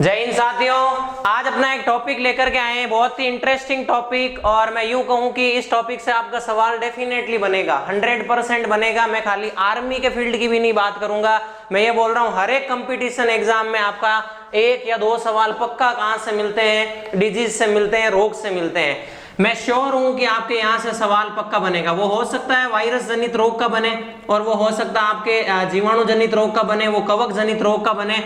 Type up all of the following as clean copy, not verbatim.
जय हिंद साथियों, आज अपना एक टॉपिक लेकर के आए हैं, बहुत ही इंटरेस्टिंग टॉपिक। और मैं यूं कहूं कि इस टॉपिक से आपका सवाल डेफिनेटली बनेगा, 100% बनेगा। मैं खाली आर्मी के फील्ड की भी नहीं बात करूंगा, मैं ये बोल रहा हूं हर एक कंपटीशन एग्जाम में आपका एक या दो सवाल पक्का कहां से मिलते हैं, डिजीज से मिलते हैं, रोग से मिलते हैं। मैं श्योर हूं कि आपके यहां से सवाल पक्का बनेगा। वो हो सकता है वायरस जनित रोग का बने, और वो हो सकता है आपके जीवाणु जनित रोग का बने, वो कवक जनित रोग का बने,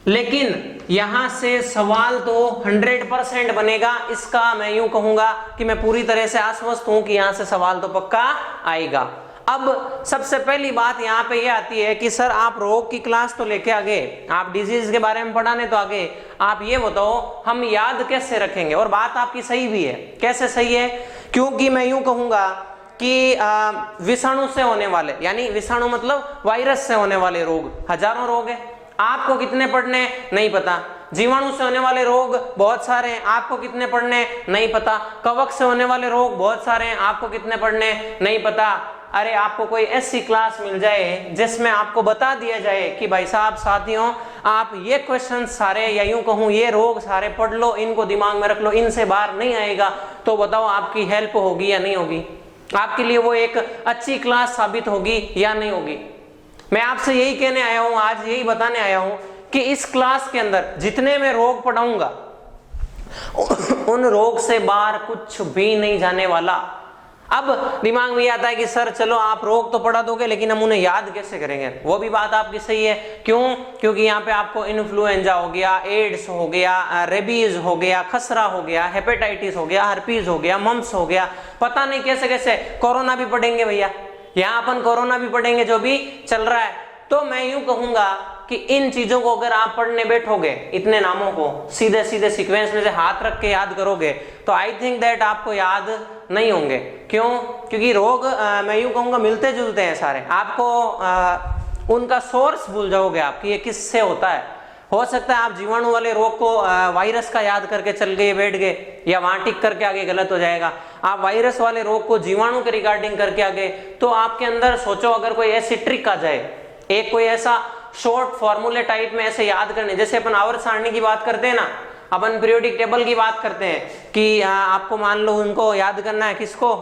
लेकिन यहां से सवाल तो 100% बनेगा। इसका मैं यूं कहूंगा कि मैं पूरी तरह से आश्वस्त हूं कि यहां से सवाल तो पक्का आएगा। अब सबसे पहली बात यहां पे ये आती है कि सर आप रोग की क्लास तो लेके आगे, आप डिजीज के बारे में पढ़ाने तो आगे, आप ये बताओ हम याद कैसे रखेंगे। और बात आपकी सही भी है। कैसे सही है? क्योंकि मैं यूं कहूंगा कि विषाणु से होने वाले, यानी विषाणु मतलब वायरस से होने वाले रोग हजारों रोग है, आपको कितने पढ़ने नहीं पता। जीवाणु से होने वाले रोग बहुत सारे हैं, आपको कितने पढ़ने नहीं पता। कवक से होने वाले रोग बहुत सारे हैं, आपको कितने पढ़ने नहीं पता। अरे आपको कोई ऐसी क्लास मिल जाए जिसमें आपको बता दिया जाए कि भाई साहब साथियों आप ये क्वेश्चन सारे, या यूं कहूं ये रोग सारे पढ़ लो, इनको दिमाग में रख लो, इनसे बाहर नहीं आएगा, तो बताओ आपकी हेल्प होगी या नहीं होगी? आपके लिए वो एक अच्छी क्लास साबित होगी या नहीं होगी? मैं आपसे यही कहने आया हूं, आज यही बताने आया हूं कि इस क्लास के अंदर जितने मैं रोग पढ़ाऊंगा उन रोग से बाहर कुछ भी नहीं जाने वाला। अब दिमाग में आता है कि सर चलो आप रोग तो पढ़ा दोगे, लेकिन हम उन्हें याद कैसे करेंगे? वो भी बात आपकी सही है। क्यों? क्योंकि यहाँ पे आपको इन्फ्लुएंजा हो गया, एड्स हो गया, रेबीज हो गया, खसरा हो गया, हेपेटाइटिस हो गया, हर्पीज हो गया, मम्स हो गया, पता नहीं कैसे कैसे, कोरोना भी पढ़ेंगे भैया, यहाँ अपन कोरोना भी पढ़ेंगे जो भी चल रहा है। तो मैं यूं कहूंगा कि इन चीजों को अगर आप पढ़ने बैठोगे, इतने नामों को सीधे सीधे सीक्वेंस में से हाथ रख के याद करोगे, तो आई थिंक दैट आपको याद नहीं होंगे। क्यों? क्योंकि रोग मैं यूं कहूंगा मिलते जुलते हैं सारे, आपको उनका सोर्स भूल जाओगे आप कि ये किससे होता है। हो सकता है आप जीवाणु वाले रोग को वायरस का याद करके चल गए, बैठ गए, या वहां टिक करके आगे, गलत हो जाएगा। आप वायरस वाले रोग को जीवाणु के रिगार्डिंग करके आगे, तो आपके अंदर सोचो अगर कोई ऐसी ट्रिक आ जाए, एक कोई ऐसा शॉर्ट फॉर्मूले टाइप में ऐसे याद करने, जैसे अपन आवर्त सारणी की बात करते हैं ना, अपन पीरियोडिक टेबल की बात करते हैं कि आपको मान लो उनको याद करना है, किसको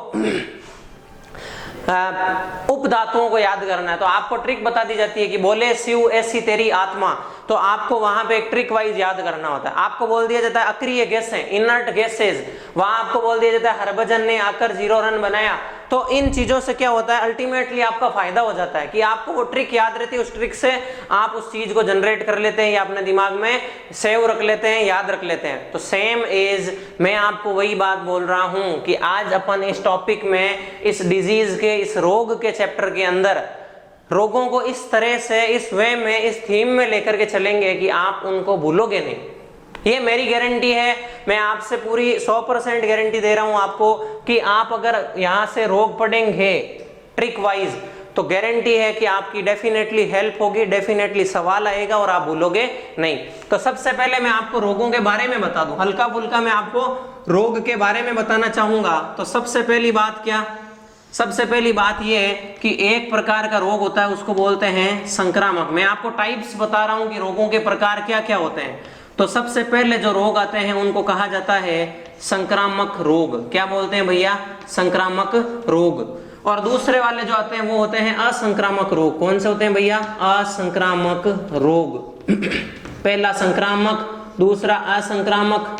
उपधातुओं को याद करना है, तो आपको ट्रिक बता दी जाती है कि बोले शिव ऐसी तेरी आत्मा, तो आपको वहां पे एक ट्रिक वाइज याद करना होता है। आपको बोल दिया जाता है अक्रिय गैसें, इनर्ट गैसेज, वहां आपको बोल दिया जाता है हरभजन ने आकर 0 रन बनाया। तो इन चीजों से क्या होता है, अल्टीमेटली आपका फायदा हो जाता है कि आपको वो ट्रिक याद रहती है, उस ट्रिक से आप उस चीज को जनरेट कर लेते हैं या अपने दिमाग में सेव रख लेते हैं, याद रख लेते हैं। तो सेम एज मैं आपको वही बात बोल रहा हूं कि आज अपन इस टॉपिक में, इस डिजीज के, इस रोग के चैप्टर के अंदर रोगों को इस तरह से, इस वे में, इस थीम में लेकर के चलेंगे कि आप उनको भूलोगे नहीं। ये मेरी गारंटी है, मैं आपसे पूरी 100% गारंटी दे रहा हूं आपको कि आप अगर यहां से रोग पढ़ेंगे ट्रिक वाइज, तो गारंटी है कि आपकी डेफिनेटली हेल्प होगी, डेफिनेटली सवाल आएगा और आप भूलोगे नहीं। तो सबसे पहले मैं आपको रोगों के बारे में बता दूं, हल्का फुल्का मैं आपको रोग के बारे में बताना चाहूंगा। तो सबसे पहली बात क्या? सबसे पहली बात यह है कि एक प्रकार का रोग होता है, उसको बोलते हैं संक्रामक। मैं आपको टाइप्स बता रहा हूं कि रोगों के प्रकार क्या क्या होते हैं। तो सबसे पहले जो रोग आते हैं उनको कहा जाता है संक्रामक रोग। क्या बोलते हैं भैया? संक्रामक रोग। और दूसरे वाले जो आते हैं वो होते हैं असंक्रामक रोग। कौन से होते हैं भैया? असंक्रामक रोग। पहला संक्रामक, दूसरा असंक्रामक,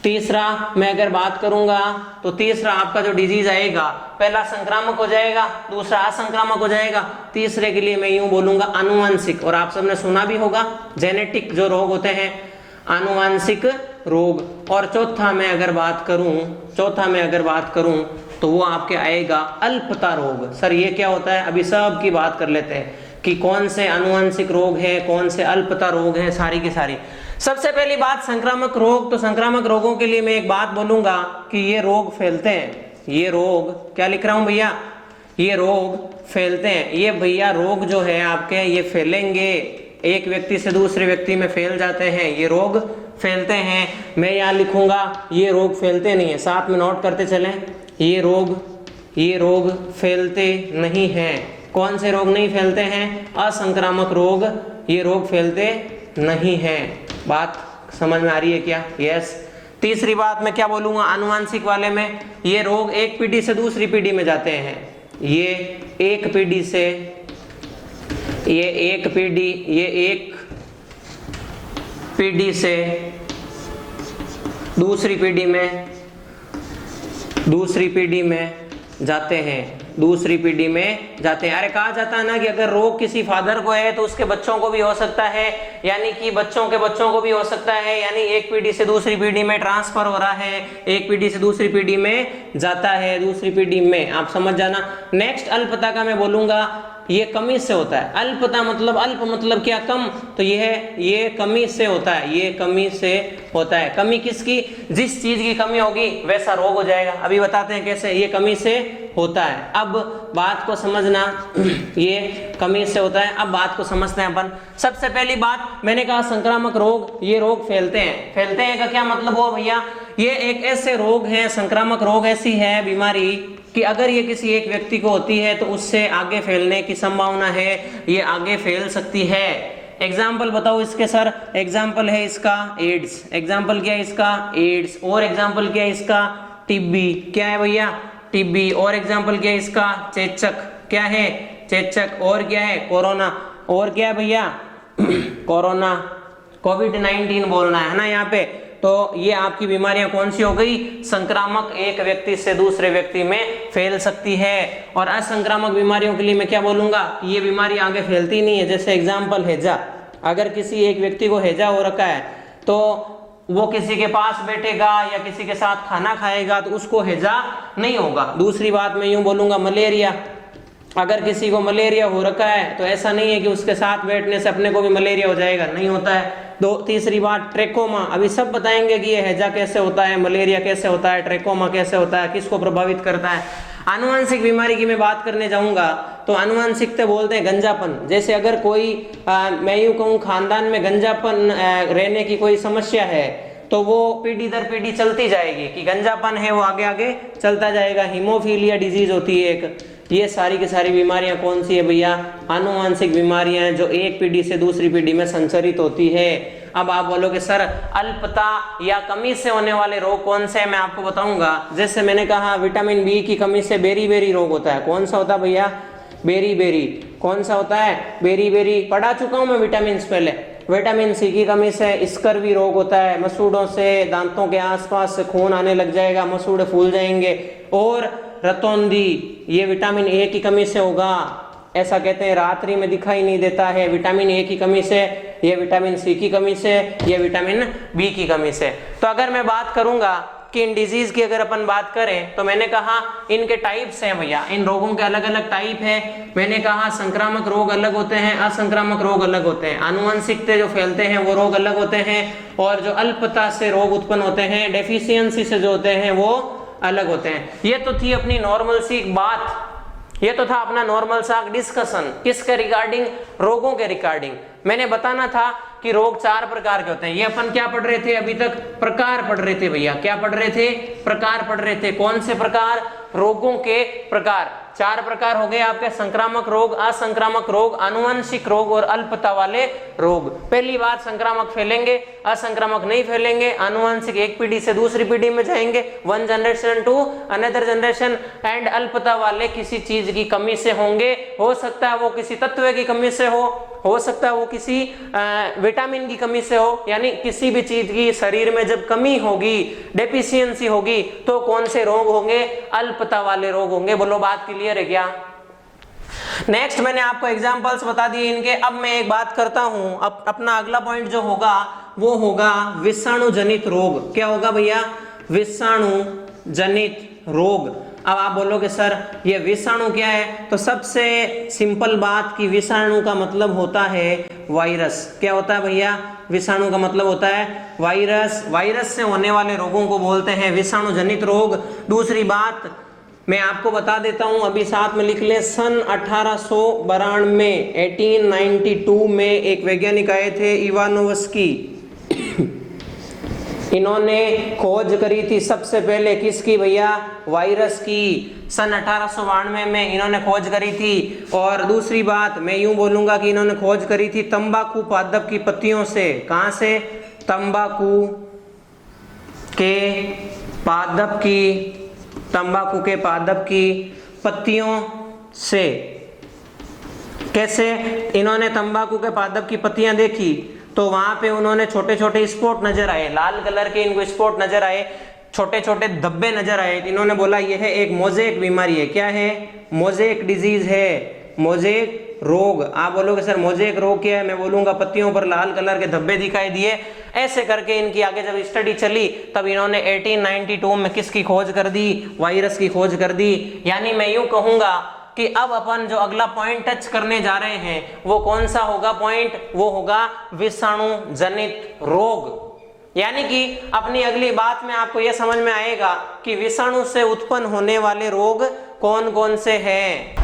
तीसरा मैं अगर बात करूंगा तो तीसरा आपका जो डिजीज आएगा, पहला संक्रामक हो जाएगा, दूसरा असंक्रामक हो जाएगा, तीसरे के लिए मैं यूं बोलूंगा आनुवंशिक। और आप सबने सुना भी होगा जेनेटिक जो रोग होते हैं, आनुवंशिक रोग। और चौथा मैं अगर बात करूं तो वो आपके आएगा अल्पता रोग। सर ये क्या होता है? अभी सब की बात कर लेते हैं कि कौन से आनुवंशिक रोग है, कौन से अल्पता रोग है, सारी की सारी। सबसे पहली बात संक्रामक रोग। तो संक्रामक रोगों के लिए मैं एक बात बोलूंगा कि ये रोग फैलते हैं। ये रोग, क्या लिख रहा हूं भैया? ये रोग फैलते हैं। ये भैया रोग जो है आपके, ये फैलेंगे, एक व्यक्ति से दूसरे व्यक्ति में फैल जाते हैं, ये रोग फैलते हैं। मैं यहाँ लिखूंगा ये रोग फैलते नहीं है, साथ में नोट करते चलें, ये रोग फैलते नहीं हैं। कौन से रोग नहीं फैलते हैं? असंक्रामक रोग, ये रोग फैलते नहीं हैं। बात समझ में आ रही है क्या? यस। तीसरी बात मैं क्या बोलूंगा आनुवांशिक वाले में, ये रोग एक पीढ़ी से दूसरी पीढ़ी में जाते हैं। ये एक पीढ़ी से दूसरी पीढ़ी में जाते हैं। अरे कहा जाता है ना कि अगर रोग किसी फादर को है तो उसके बच्चों को भी हो सकता है, यानी कि बच्चों के बच्चों को भी हो सकता है, यानी एक पीढ़ी से दूसरी पीढ़ी में ट्रांसफर हो रहा है, एक पीढ़ी से दूसरी पीढ़ी में जाता है, दूसरी पीढ़ी में, आप समझ जाना। नेक्स्ट अल्पता का मैं बोलूंगा, ये कमी से होता है। अल्पता मतलब अल्प मतलब क्या? कम। तो ये कमी से होता है, ये कमी से होता है। कमी किसकी? जिस चीज की कमी होगी वैसा रोग हो जाएगा। अभी बताते हैं कैसे ये कमी से होता है। अब बात को समझना, ये कमी से होता है। अब बात को समझते हैं अपन। सबसे पहली बात मैंने कहा संक्रामक रोग, ये रोग फैलते हैं का क्या मतलब हो भैया? ये एक ऐसे रोग है, संक्रामक रोग ऐसी है बीमारी कि अगर ये किसी एक व्यक्ति को होती है तो उससे आगे फैलने की संभावना है, ये आगे फैल सकती है। एग्जाम्पल बताओ इसके सर। एग्जाम्पल है इसका एड्स। एग्जाम्पल क्या है इसका? एड्स। और एग्जाम्पल क्या है इसका? टीबी। क्या है भैया? टीबी। और एग्जाम्पल क्या है इसका? चेचक। क्या है? चेचक। और क्या है? कोरोना। और क्या है भैया? कोरोना, कोविड-19 बोलना है ना यहाँ पे। तो ये आपकी बीमारियां कौन सी हो गई? संक्रामक, एक व्यक्ति से दूसरे व्यक्ति में फैल सकती है। और असंक्रामक बीमारियों के लिए मैं क्या बोलूंगा? ये बीमारी आगे फैलती नहीं है। जैसे एग्जाम्पल हैजा, अगर किसी एक व्यक्ति को हैजा हो रखा है तो वो किसी के पास बैठेगा या किसी के साथ खाना खाएगा तो उसको हैजा नहीं होगा। दूसरी बात मैं यूं बोलूंगा मलेरिया, अगर किसी को मलेरिया हो रखा है तो ऐसा नहीं है कि उसके साथ बैठने से अपने को भी मलेरिया हो जाएगा, नहीं होता है। तीसरी बात ट्रेकोमा। अभी सब बताएंगे कि ये हैजा कैसे होता है, मलेरिया कैसे होता है, ट्रेकोमा कैसे होता है, किसको प्रभावित करता है। आनुवंशिक बीमारी की मैं बात करने जाऊंगा तो आनुवंशिकता बोलते हैं गंजापन। जैसे अगर कोई मैं यूं कहूँ खानदान में गंजापन रहने की कोई समस्या है तो वो पीढ़ी दर पीढ़ी चलती जाएगी कि गंजापन है वो आगे आगे चलता जाएगा। हीमोफीलिया डिजीज होती है एक। ये सारी की सारी बीमारियां कौन सी है भैया? आनुवंशिक बीमारियां हैं जो एक पीढ़ी से दूसरी पीढ़ी में संचरित होती है। अब आप बोलोगे सर अल्पता या कमी से होने वाले रोग कौन से हैं? मैं आपको बताऊंगा। जैसे मैंने कहा विटामिन बी की कमी से बेरी रोग होता है। कौन सा होता है भैया? बेरी। कौन सा होता है? बेरी। पढ़ा चुका हूं मैं विटामिन पहले। विटामिन सी की कमी से स्कर्वी रोग होता है। मसूड़ों से दांतों के आसपास से खून आने लग जाएगा, मसूड़े फूल जाएंगे। और रतौंधी, ये विटामिन ए की कमी से होगा। ऐसा कहते हैं रात्रि में दिखाई नहीं देता है, विटामिन ए की कमी से, ये विटामिन सी की कमी से, ये विटामिन बी की कमी से। तो अगर मैं बात करूंगा कि इन डिजीज की अगर अपन बात करें तो मैंने कहा इनके टाइप्स हैं भैया, इन रोगों के अलग अलग टाइप है। मैंने कहा संक्रामक रोग अलग होते हैं, असंक्रामक रोग अलग होते हैं। आनुवंशिक से जो फैलते हैं वो रोग अलग होते हैं, और जो अल्पता से रोग उत्पन्न होते हैं, डेफिशिएंसी से जो होते हैं वो अलग होते हैं। ये तो थी अपनी नॉर्मल सी बात, ये तो था अपना नॉर्मल सा डिस्कशन। किसके रिगार्डिंग? रोगों के रिगार्डिंग। मैंने बताना था कि रोग 4 प्रकार के होते हैं। ये अपन क्या पढ़ रहे थे अभी तक? प्रकार पढ़ रहे थे भैया। क्या पढ़ रहे थे? प्रकार पढ़ रहे थे। कौन से प्रकार? रोगों के प्रकार। 4 प्रकार हो गए आपके, संक्रामक रोग, असंक्रामक रोग, आनुवंशिक रोग और अल्पता वाले रोग। पहली बात, संक्रामक फैलेंगे, असंक्रामक नहीं फैलेंगे। आनुवंशिक एक पीढ़ी से दूसरी पीढ़ी में जाएंगे, one generation to another generation. And अल्पता वाले किसी चीज की कमी से होंगे। हो सकता है वो किसी तत्व की कमी से हो सकता है वो किसी विटामिन की कमी से हो, यानी किसी भी चीज की शरीर में जब कमी होगी, डेफिशिएंसी होगी, तो कौन से रोग होंगे? अल्पता वाले रोग होंगे। बोलो बात क्लियर है क्या? नेक्स्ट मैंने आपको एग्जांपल्स बता दिए इनके। अब मैं एक बात करता हूं, अब अपना अगला पॉइंट जो होगा वो होगा विषाणु जनित रोग। क्या होगा भैया? विषाणु जनित रोग। अब आप बोलोगे सर ये विषाणु क्या है? तो सबसे सिंपल बात कि विषाणु का मतलब होता है वायरस। क्या होता है भैया? विषाणु का मतलब होता है वायरस। वायरस से होने वाले रोगों को बोलते हैं विषाणु जनित रोग। दूसरी बात मैं आपको बता देता हूं, अभी साथ में लिख ले। सन 1892 में एक वैज्ञानिक आए थे, इवानोव्स्की। इन्होंने खोज करी थी सबसे पहले किसकी भैया? वायरस की। सन 1892 में इन्होंने खोज करी थी। और दूसरी बात मैं यूं बोलूंगा कि इन्होंने खोज करी थी तंबाकू पादप की पत्तियों से। कहां से? तंबाकू के पादप की पत्तियों से। कैसे? इन्होंने तंबाकू के पादप की पत्तियां देखी तो वहां पे उन्होंने छोटे छोटे स्पॉट नजर आए, लाल कलर के इनको स्पॉट नजर आए, छोटे छोटे धब्बे नजर आए। इन्होंने बोला यह है एक मोज़ेक बीमारी है। क्या है? मोज़ेक डिजीज है, मोज़ेक रोग। आप बोलोगे सर मोज़ेक रोग क्या है? मैं बोलूंगा पत्तियों पर लाल कलर के धब्बे दिखाई दिए। ऐसे करके इनकी आगे जब स्टडी चली तब इन्होंने 1892 में किसकी खोज कर दी? वायरस की खोज कर दी। यानी मैं यूं कहूंगा कि अब अपन जो अगला पॉइंट टच करने जा रहे हैं वो कौन सा होगा पॉइंट? वो होगा विषाणु जनित रोग। यानी कि अपनी अगली बात में आपको यह समझ में आएगा कि विषाणु से उत्पन्न होने वाले रोग कौन कौन से हैं।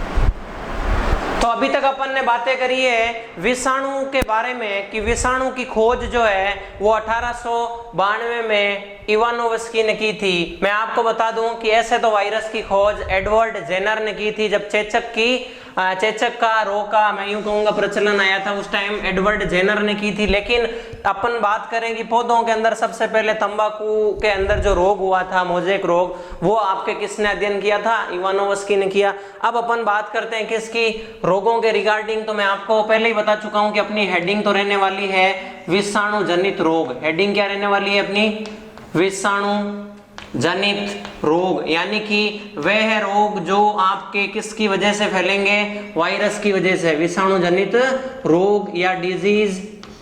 तो अभी तक अपन ने बातें करी है विषाणु के बारे में कि विषाणु की खोज जो है वो 1892 में इवानोव्स्की ने की थी। मैं आपको बता दूं कि ऐसे तो वायरस की खोज एडवर्ड जेनर ने की थी जब चेचक का रोग का मैं यूं कहूंगा प्रचलन आया था, उस टाइम एडवर्ड जेनर ने की थी। लेकिन अपन बात करें कि पौधों के अंदर सबसे पहले तंबाकू के अंदर जो रोग हुआ था मोज़ेक रोग, वो आपके किसने अध्ययन किया था? इवानोव्स्की ने किया। अब अपन बात करते हैं किसकी? रोगों के रिगार्डिंग। तो मैं आपको पहले ही बता चुका हूं कि अपनी हेडिंग तो रहने वाली है विषाणु जनित रोग। हेडिंग क्या रहने वाली है अपनी? विषाणु जनित रोग। यानी कि वह रोग जो आपके किसकी वजह से फैलेंगे? वायरस की वजह से। विषाणु जनित रोग या डिजीज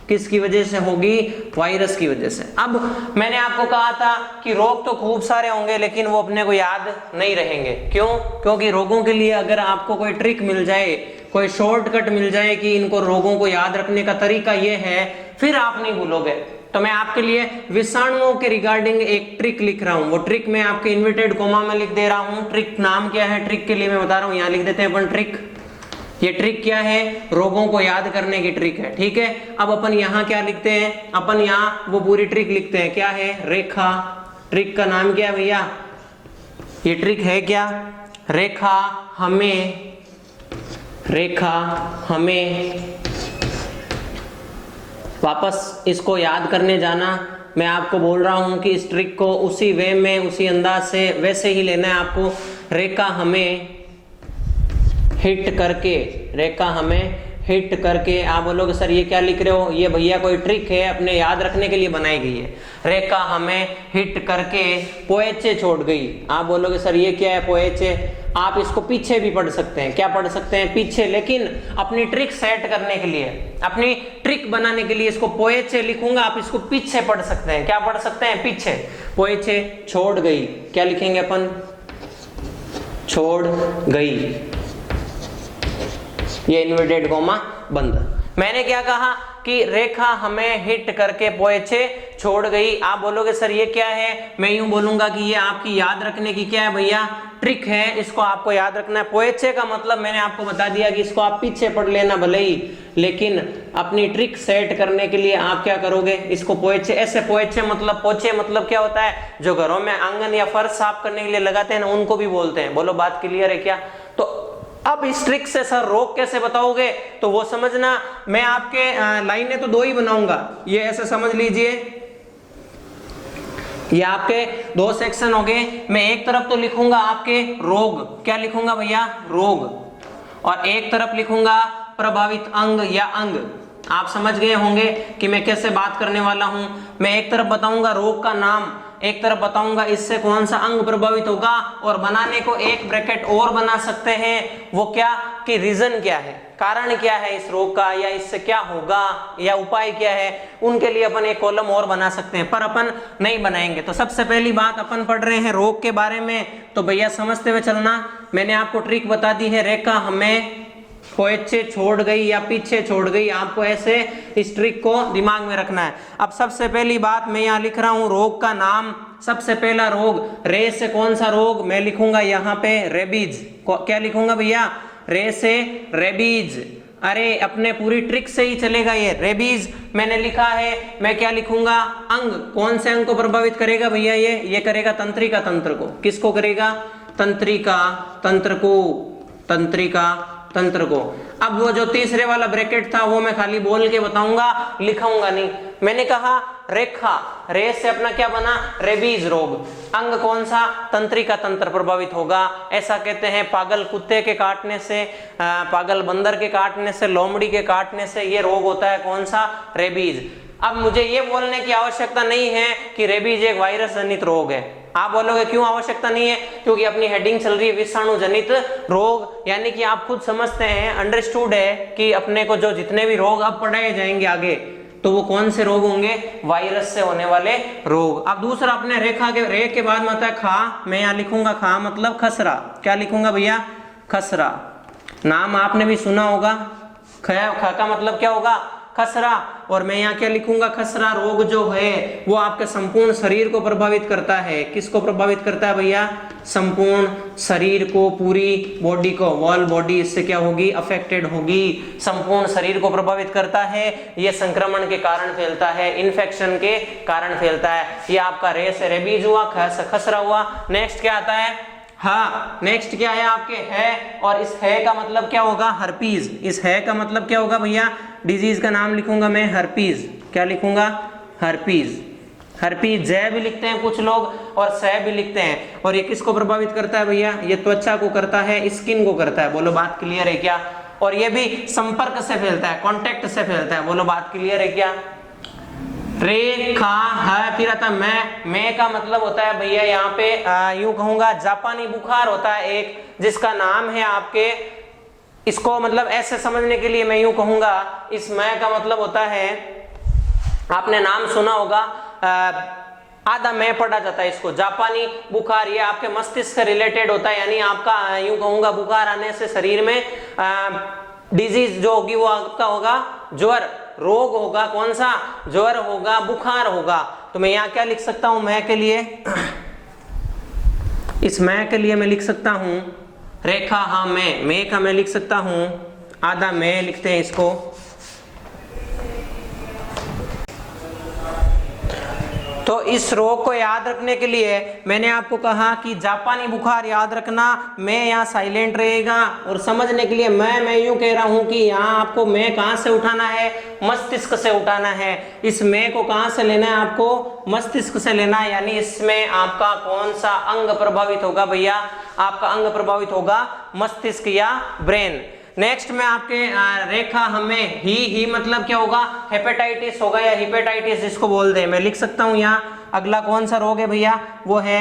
किसकी वजह से होगी? वायरस की वजह से। अब मैंने आपको कहा था कि रोग तो खूब सारे होंगे लेकिन वो अपने को याद नहीं रहेंगे। क्यों? क्योंकि रोगों के लिए अगर आपको कोई ट्रिक मिल जाए, कोई शॉर्टकट मिल जाए कि इनको रोगों को याद रखने का तरीका ये है, फिर आप नहीं भूलोगे। तो मैं आपके लिए विषाणुओं के रिगार्डिंग एक ट्रिक लिख रहा हूं। वो ट्रिक मैं आपके इन्वर्टेड कोमा में लिख दे रहा हूं। ट्रिक नाम क्या है? ट्रिक के लिए मैं बता रहा हूं, यहां लिख देते हैं अपन ट्रिक। ये ट्रिक क्या है? रोगों को याद करने की ट्रिक है। ठीक है, अब अपन यहां क्या लिखते हैं? अपन यहां वो पूरी ट्रिक लिखते हैं। क्या है? रेखा। ट्रिक का नाम क्या है भैया? ये ट्रिक है क्या? रेखा हमें वापस इसको याद करने जाना। मैं आपको बोल रहा हूं कि इस ट्रिक को उसी वे में, उसी अंदाज से वैसे ही लेना है आपको। रेखा हमें हिट करके आप बोलोगे सर ये क्या लिख रहे हो? ये भैया कोई ट्रिक है, अपने याद रखने के लिए बनाई गई है। रेखा हमें हिट करके पोएचे छोड़ गई। आप बोलोगे सर ये क्या है पोएचे? आप इसको पीछे भी पढ़ सकते हैं। क्या पढ़ सकते हैं? पीछे। लेकिन अपनी ट्रिक सेट करने के लिए, अपनी ट्रिक बनाने के लिए इसको पोएचे लिखूंगा, आप इसको पीछे पढ़ सकते हैं। क्या पढ़ सकते हैं? पीछे। पोएचे छोड़ गई, क्या लिखेंगे अपन? छोड़ गई। ये इन्वर्टेड कोमा बंद। मैंने क्या कहा कि रेखा हमें हिट करके पोएचे छोड़ गई। आप बोलोगे सर ये क्या है? मैं यूं बोलूंगा कि ये आपकी याद रखने की क्या है भैया? ट्रिक है। इसको आपको याद रखना है। पोएचे का मतलब मैंने आपको बता दिया कि इसको आप पीछे पढ़ लेना भले ही, लेकिन अपनी ट्रिक सेट करने के लिए आप क्या करोगे? इसको पोएचे, ऐसे पोएचे मतलब, पोछे मतलब क्या होता है? जो घरों में आंगन या फर्श साफ करने के लिए लगाते हैं ना, उनको भी बोलते हैं। बोलो बात क्लियर है क्या? तो अब इस ट्रिक से सर रोग कैसे बताओगे? तो वो समझना, मैं आपके लाइनें तो दो ही बनाऊंगा। ये ऐसे समझ लीजिए, ये आपके दो सेक्शन हो गए। मैं एक तरफ तो लिखूंगा आपके रोग। क्या लिखूंगा भैया? रोग। और एक तरफ लिखूंगा प्रभावित अंग या अंग। आप समझ गए होंगे कि मैं कैसे बात करने वाला हूं। मैं एक तरफ बताऊंगा रोग का नाम, एक तरफ बताऊंगा इससे कौन सा अंग प्रभावित होगा, और बनाने को एक ब्रैकेट और बना सकते हैं। वो क्या? कि रीजन क्या है, कारण क्या है इस रोग का, या इससे क्या होगा, या उपाय क्या है। उनके लिए अपन एक कॉलम और बना सकते हैं, पर अपन नहीं बनाएंगे। तो सबसे पहली बात अपन पढ़ रहे हैं रोग के बारे में, तो भैया समझते हुए चलना। मैंने आपको ट्रिक बता दी है, रेखा हमें पोएचे छोड़ गई या पीछे छोड़ गई। आपको ऐसे इस ट्रिक को दिमाग में रखना है। अब सबसे पहली बात मैं यहाँ लिख रहा हूं रोग का नाम। सबसे पहला रोग, रे से कौन सा रोग? मैं लिखूंगा यहाँ पे रेबीज। क्या लिखूंगा भैया? रे से रेबीज। अरे अपने पूरी ट्रिक से ही चलेगा ये। रेबीज मैंने लिखा है। मैं क्या लिखूंगा? अंग। कौन से अंग को प्रभावित करेगा भैया? ये करेगा तंत्रिका तंत्र को। किसको करेगा? तंत्रिका तंत्र को। तंत्रिका तंत्र को। अब वो जो तीसरे वाला ब्रैकेट था वो मैं खाली बोल के बताऊंगा, लिखाऊंगा नहीं। मैंने कहा रेखा, रे से अपना क्या बना, रेबीज रोग। अंग कौन सा, तंत्रिका तंत्र प्रभावित होगा। ऐसा कहते हैं पागल कुत्ते के काटने से, पागल बंदर के काटने से, लोमड़ी के काटने से ये रोग होता है, कौन सा, रेबीज। अब मुझे ये बोलने की आवश्यकता नहीं है कि रेबीज एक वायरस जनित रोग है। आप बोलोगे क्यों आवश्यकता नहीं है, क्योंकि अपनी हेडिंग चल रही है विषाणु जनित रोग, यानी कि आप खुद समझते हैं, अंडरस्टूड है कि अपने को जो जितने भी रोग अब पढ़ाए जाएंगे आगे, तो वो कौन से रोग होंगे, वायरस से होने वाले रोग। अब दूसरा अपने रेखा के, रे के बाद में आता है खा। मैं यहाँ लिखूंगा खा मतलब खसरा। क्या लिखूंगा भैया, खसरा। नाम आपने भी सुना होगा, खा का मतलब क्या होगा, खसरा। और मैं यहाँ क्या लिखूंगा, खसरा रोग जो है वो आपके संपूर्ण शरीर को प्रभावित करता है। किसको प्रभावित करता है भैया, संपूर्ण शरीर को, पूरी बॉडी को, वॉल बॉडी इससे क्या होगी, अफेक्टेड होगी, संपूर्ण शरीर को प्रभावित करता है। ये संक्रमण के कारण फैलता है, इन्फेक्शन के कारण फैलता है। ये आपका रे से रेबीज हुआ, खसरा हुआ। नेक्स्ट क्या आता है, हाँ, नेक्स्ट क्या है आपके, है। और इस है का मतलब क्या होगा, हर्पीज। इस है का मतलब क्या होगा भैया, डिजीज का नाम लिखूंगा मैं, हर्पीज। क्या लिखूंगा, हर्पीज। हर्पीज जय भी लिखते हैं कुछ लोग और सह भी लिखते हैं। और ये किसको प्रभावित करता है भैया, ये त्वचा को करता है, स्किन को करता है। बोलो बात क्लियर है क्या। और ये भी संपर्क से फैलता है, कॉन्टेक्ट से फैलता है। बोलो बात क्लियर है क्या। रे खा है, फिर आता मैं का मतलब होता है भैया यहाँ पे यूं कहूंगा जापानी बुखार होता है एक, जिसका नाम है आपके, इसको मतलब ऐसे समझने के लिए मैं यूं कहूंगा, इस मैं का मतलब होता है, आपने नाम सुना होगा, आधा मैं पढ़ा जाता है इसको, जापानी बुखार। ये आपके मस्तिष्क से रिलेटेड होता है, यानी आपका यूं कहूंगा बुखार आने से शरीर में डिजीज जो होगी वो आपका होगा ज्वर, रोग होगा कौन सा, ज्वर होगा, बुखार होगा। तो मैं यहाँ क्या लिख सकता हूं, मैं के लिए, इस मैं के लिए मैं लिख सकता हूं रेखा, हाँ मैं का मैं लिख सकता हूं, आधा मैं लिखते हैं इसको। तो इस रोग को याद रखने के लिए मैंने आपको कहा कि जापानी बुखार याद रखना, मैं यहाँ साइलेंट रहेगा। और समझने के लिए मैं यूं कह रहा हूं कि यहाँ आपको मैं कहाँ से उठाना है, मस्तिष्क से उठाना है। इस मैं को कहाँ से लेना है, आपको मस्तिष्क से लेना है। यानी इसमें आपका कौन सा अंग प्रभावित होगा भैया, आपका अंग प्रभावित होगा मस्तिष्क या ब्रेन। नेक्स्ट में आपके रेखा हमें ही मतलब क्या होगा, हेपेटाइटिस होगा या हिपेटाइटिस जिसको बोलते हैं। मैं लिख सकता हूं यहाँ अगला कौन सा रोग है भैया, वो है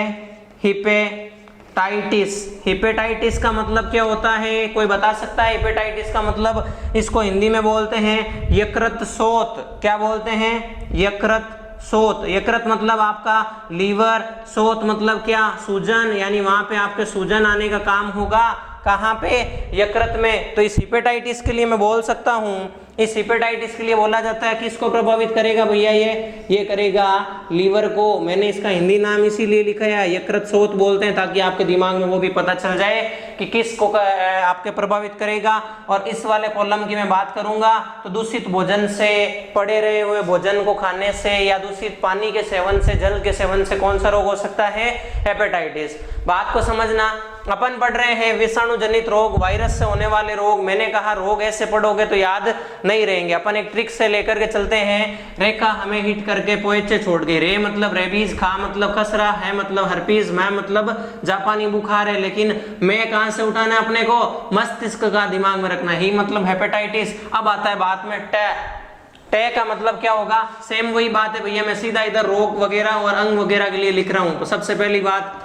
हिपेटाइटिस। हिपेटाइटिस का मतलब क्या होता है, कोई बता सकता है हिपेटाइटिस का मतलब, इसको हिंदी में बोलते हैं यकृत शोथ। क्या बोलते हैं, यकृत शोथ। यकृत मतलब आपका लीवर, शोथ मतलब क्या, सूजन, यानी वहां पे आपके सूजन आने का काम होगा, कहाँ पे, यकृत में। तो इस हिपेटाइटिस के लिए मैं बोल सकता हूँ, इस हिपेटाइटिस के लिए बोला जाता है कि इसको प्रभावित करेगा भैया, ये करेगा लीवर को। मैंने इसका हिंदी नाम इसीलिए लिखा है यकृत शोथ बोलते हैं, ताकि आपके दिमाग में वो भी पता चल जाए कि किसको आपके प्रभावित करेगा। और इस वाले कॉलम की मैं बात करूंगा तो दूषित भोजन से, पड़े रहे हुए भोजन को खाने से, या दूषित पानी के सेवन से, जल के सेवन से कौन सा रोग हो सकता है, हेपेटाइटिस। बात को समझना, अपन पढ़ रहे हैं विषाणु जनित रोग, वायरस से होने वाले रोग। मैंने कहा रोग ऐसे पढ़ोगे तो याद नहीं रहेंगे। अपन एक ट्रिक से लेकर के चलते हैं, रेखा हमें हिट करके पोएचे छोड़ गए। रे मतलब रेबीज, खा मतलब खसरा, है मतलब हर्पीज, मैं मतलब जापानी बुखार है। लेकिन मैं कहां से उठाना है अपने को, मस्तिष्क का दिमाग में रखना। ही मतलब हेपेटाइटिस। अब आता है बात में टे का मतलब क्या होगा, सेम वही बात है भैया, मैं सीधा इधर रोग वगैरह और अंग वगैरह के लिए लिख रहा हूं। तो सबसे पहली बात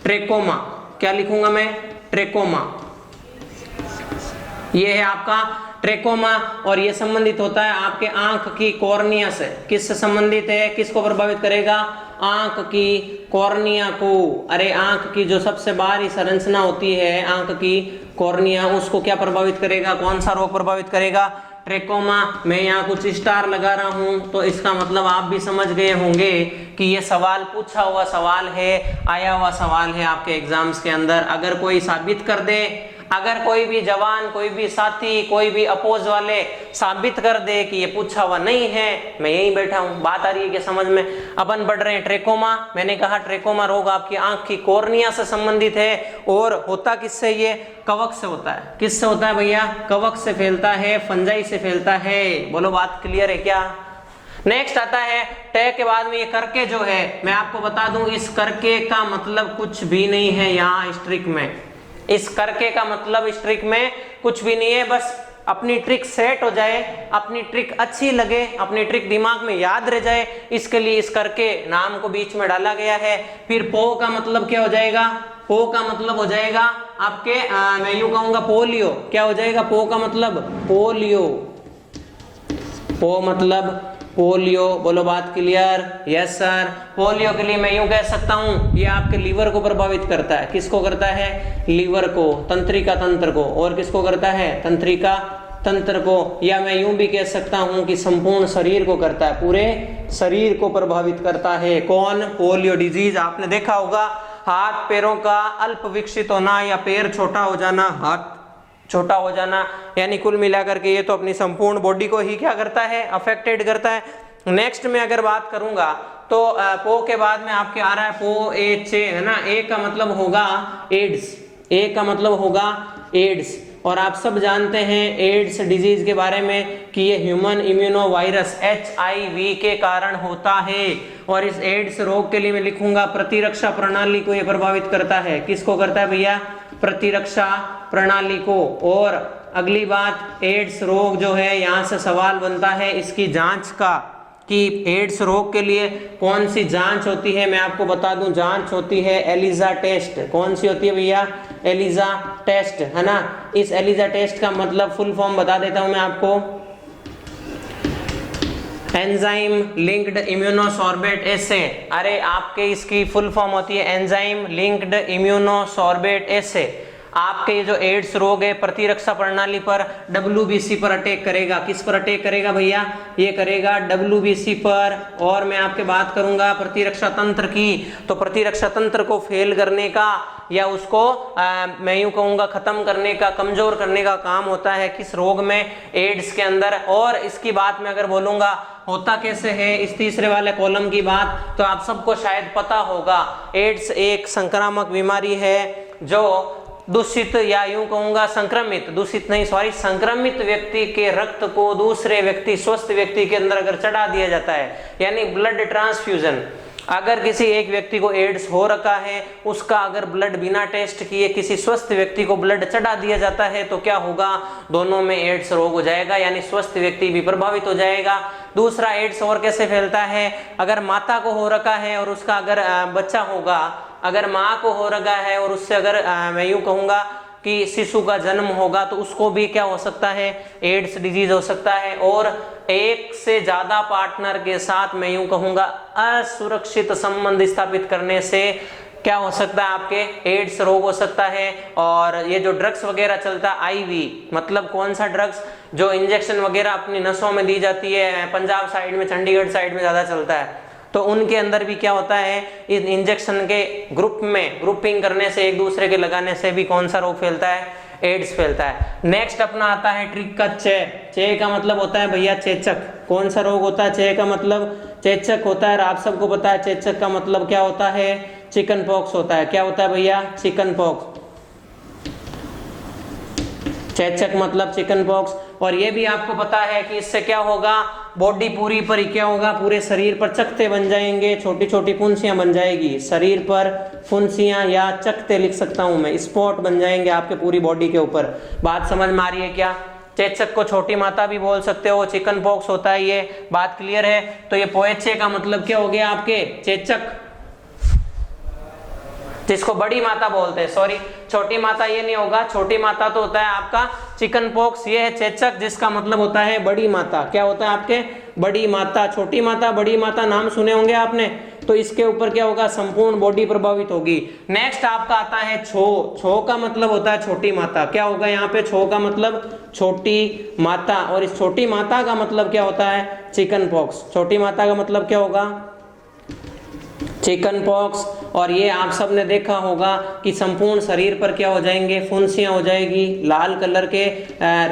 ट्रेकोमा। क्या लिखूंगा मैं, ट्रेकोमा। ये है आपका ट्रेकोमा, और ये संबंधित होता है आपके आंख की कॉर्निया से। किससे संबंधित है, किसको प्रभावित करेगा, आंख की कॉर्निया को। अरे आंख की जो सबसे बाहरी संरचना होती है, आंख की कॉर्निया, उसको क्या प्रभावित करेगा, कौन सा रोग प्रभावित करेगा, ट्रेकोमा। मैं यहाँ कुछ स्टार लगा रहा हूं, तो इसका मतलब आप भी समझ गए होंगे कि ये सवाल पूछा हुआ सवाल है, आया हुआ सवाल है आपके एग्जाम्स के अंदर। अगर कोई साबित कर दे, अगर कोई भी जवान, कोई भी साथी, कोई भी अपोज वाले साबित कर दे कि ये पूछा हुआ नहीं है, मैं यहीं बैठा हूं। बात आ रही है कि समझ में? अपन पढ़ रहे हैं ट्रेकोमा। मैंने कहा ट्रेकोमा रोग आपकी आंख की कॉर्निया से संबंधित है और होता किससे? ये कवक से होता है। किससे होता है भैया? कवक से फैलता है, फंजाई से फैलता है। बोलो बात क्लियर है क्या? नेक्स्ट आता है टे के बाद में ये करके जो है, मैं आपको बता दूं इस करके का मतलब कुछ भी नहीं है यहाँ स्ट्रिक में। इस करके का मतलब स्ट्रिक में कुछ भी नहीं है, बस अपनी ट्रिक सेट हो जाए, अपनी ट्रिक अच्छी लगे, अपनी ट्रिक दिमाग में याद रह जाए, इसके लिए इस करके नाम को बीच में डाला गया है। फिर पो का मतलब क्या हो जाएगा? पो का मतलब हो जाएगा आपके मैं यूं कहूंगा पोलियो। क्या हो जाएगा? पो का मतलब पोलियो। पो मतलब पोलियो। बोलो बात क्लियर? Yes sir. पोलियो के लिए मैं यूं कह सकता हूं ये आपके लीवर को प्रभावित करता है। किसको करता है? लीवर को, तंत्रिका तंत्र को। और किसको करता है? तंत्रिका तंत्र को। या मैं यूं भी कह सकता हूं कि संपूर्ण शरीर को करता है, पूरे शरीर को प्रभावित करता है। कौन? Polio disease. आपने देखा होगा हाथ पैरों का अल्प विकसित होना या पैर छोटा हो जाना, हाथ छोटा हो जाना, यानी कुल मिलाकर के ये तो अपनी संपूर्ण बॉडी को ही क्या करता है? अफेक्टेड करता है। नेक्स्ट में अगर बात करूंगा तो पो के बाद में आपके आ रहा है पो ए चे, है ना। ए का मतलब होगा एड्स। ए का मतलब होगा एड्स। और आप सब जानते हैं एड्स डिजीज के बारे में कि ये ह्यूमन इम्यूनो वायरस HIV के कारण होता है। और इस एड्स रोग के लिए मैं लिखूंगा प्रतिरक्षा प्रणाली को ये प्रभावित करता है। किसको करता है भैया? प्रतिरक्षा प्रणाली को। और अगली बात, एड्स रोग जो है यहाँ से सवाल बनता है इसकी जांच का कि एड्स रोग के लिए कौन सी जांच होती है। मैं आपको बता दूं जांच होती है एलिजा टेस्ट। कौन सी होती है भैया? एलिजा टेस्ट, है ना। इस एलिजा टेस्ट का मतलब फुल फॉर्म बता देता हूं मैं आपको। एंजाइम लिंक्ड इम्यूनोसॉर्बेट एसे। अरे आपके इसकी फुल फॉर्म होती है एंजाइम लिंक्ड इम्यूनोसॉर्बेट एसे। आपके ये जो एड्स रोग है प्रतिरक्षा प्रणाली पर, WBC पर अटैक करेगा। किस पर अटैक करेगा भैया? ये करेगा WBC पर। और मैं आपके बात करूंगा प्रतिरक्षा तंत्र की, तो प्रतिरक्षा तंत्र को फेल करने का या उसको मैं यूं कहूंगा खत्म करने का, कमजोर करने का काम होता है किस रोग में? एड्स के अंदर। और इसकी बात मैं अगर बोलूंगा होता कैसे है, इस तीसरे वाले कॉलम की बात, तो आप सबको शायद पता होगा एड्स एक संक्रामक बीमारी है जो दूषित या यूं कहूंगा संक्रमित, दूषित नहीं सॉरी, संक्रमित व्यक्ति के रक्त को दूसरे व्यक्ति, स्वस्थ व्यक्ति के अंदर अगर चढ़ा दिया जाता है, यानी ब्लड ट्रांसफ्यूजन। अगर किसी एक व्यक्ति को एड्स हो रखा है, उसका अगर ब्लड बिना टेस्ट किए किसी स्वस्थ व्यक्ति को ब्लड चढ़ा दिया जाता है तो क्या होगा? दोनों में एड्स रोग हो जाएगा, यानी स्वस्थ व्यक्ति भी प्रभावित हो जाएगा। दूसरा, एड्स और कैसे फैलता है? अगर माता को हो रखा है और उसका अगर बच्चा होगा, अगर माँ को हो रखा है और उससे अगर मैं यूं कहूंगा कि शिशु का जन्म होगा तो उसको भी क्या हो सकता है? एड्स डिजीज हो सकता है। और एक से ज्यादा पार्टनर के साथ मैं यूं कहूंगा असुरक्षित संबंध स्थापित करने से क्या हो सकता है? आपके एड्स रोग हो सकता है। और ये जो ड्रग्स वगैरह चलता है IV, मतलब कौन सा ड्रग्स? जो इंजेक्शन वगैरह अपनी नसों में दी जाती है, पंजाब साइड में, चंडीगढ़ साइड में ज्यादा चलता है, तो उनके अंदर भी क्या होता है? इस इंजेक्शन के ग्रुप में ग्रुपिंग करने से, एक दूसरे के लगाने से भी कौन सा रोग फैलता है? एड्स फैलता है। नेक्स्ट अपना आता है ट्रिक का चे। चे का मतलब होता है भैया चेचक। कौन सा रोग होता है? चे का मतलब चेचक होता है। और आप सबको पता है चेचक का मतलब क्या होता है? चिकन पॉक्स होता है। क्या होता है भैया? Chicken pox. चेचक मतलब चिकन पॉक्स। और ये भी आपको पता है कि इससे क्या होगा? बॉडी पूरी पर ही क्या होगा? पूरे शरीर पर चकते बन जाएंगे, छोटी छोटी फुंसियां बन जाएगी शरीर पर, फुंसियां या चकते लिख सकता हूं मैं, स्पॉट बन जाएंगे आपके पूरी बॉडी के ऊपर। बात समझ में आ रही है क्या? चेचक को छोटी माता भी बोल सकते हो, चिकन पॉक्स होता है ये। बात क्लियर है? तो ये पोएचे का मतलब क्या हो गया आपके? चेचक, जिसको बड़ी माता बोलते हैं। सॉरी, छोटी माता ये नहीं होगा, छोटी माता तो होता है आपका चिकन पॉक्स। ये है चेचक, जिसका मतलब होता है बड़ी माता। क्या होता है आपके? बड़ी माता। छोटी माता, बड़ी माता नाम सुने होंगे आपने। तो इसके ऊपर क्या होगा? संपूर्ण बॉडी प्रभावित होगी। नेक्स्ट आपका आता है छो। छो का मतलब होता है छोटी माता। क्या होगा यहाँ पे? छो का मतलब छोटी माता। और इस छोटी माता का मतलब क्या होता है? Chicken pox. छोटी माता का मतलब क्या होगा? चिकन पॉक्स, और ये आप सब ने देखा होगा कि संपूर्ण शरीर पर क्या हो जाएंगे, फुंसियां हो जाएगी, लाल कलर के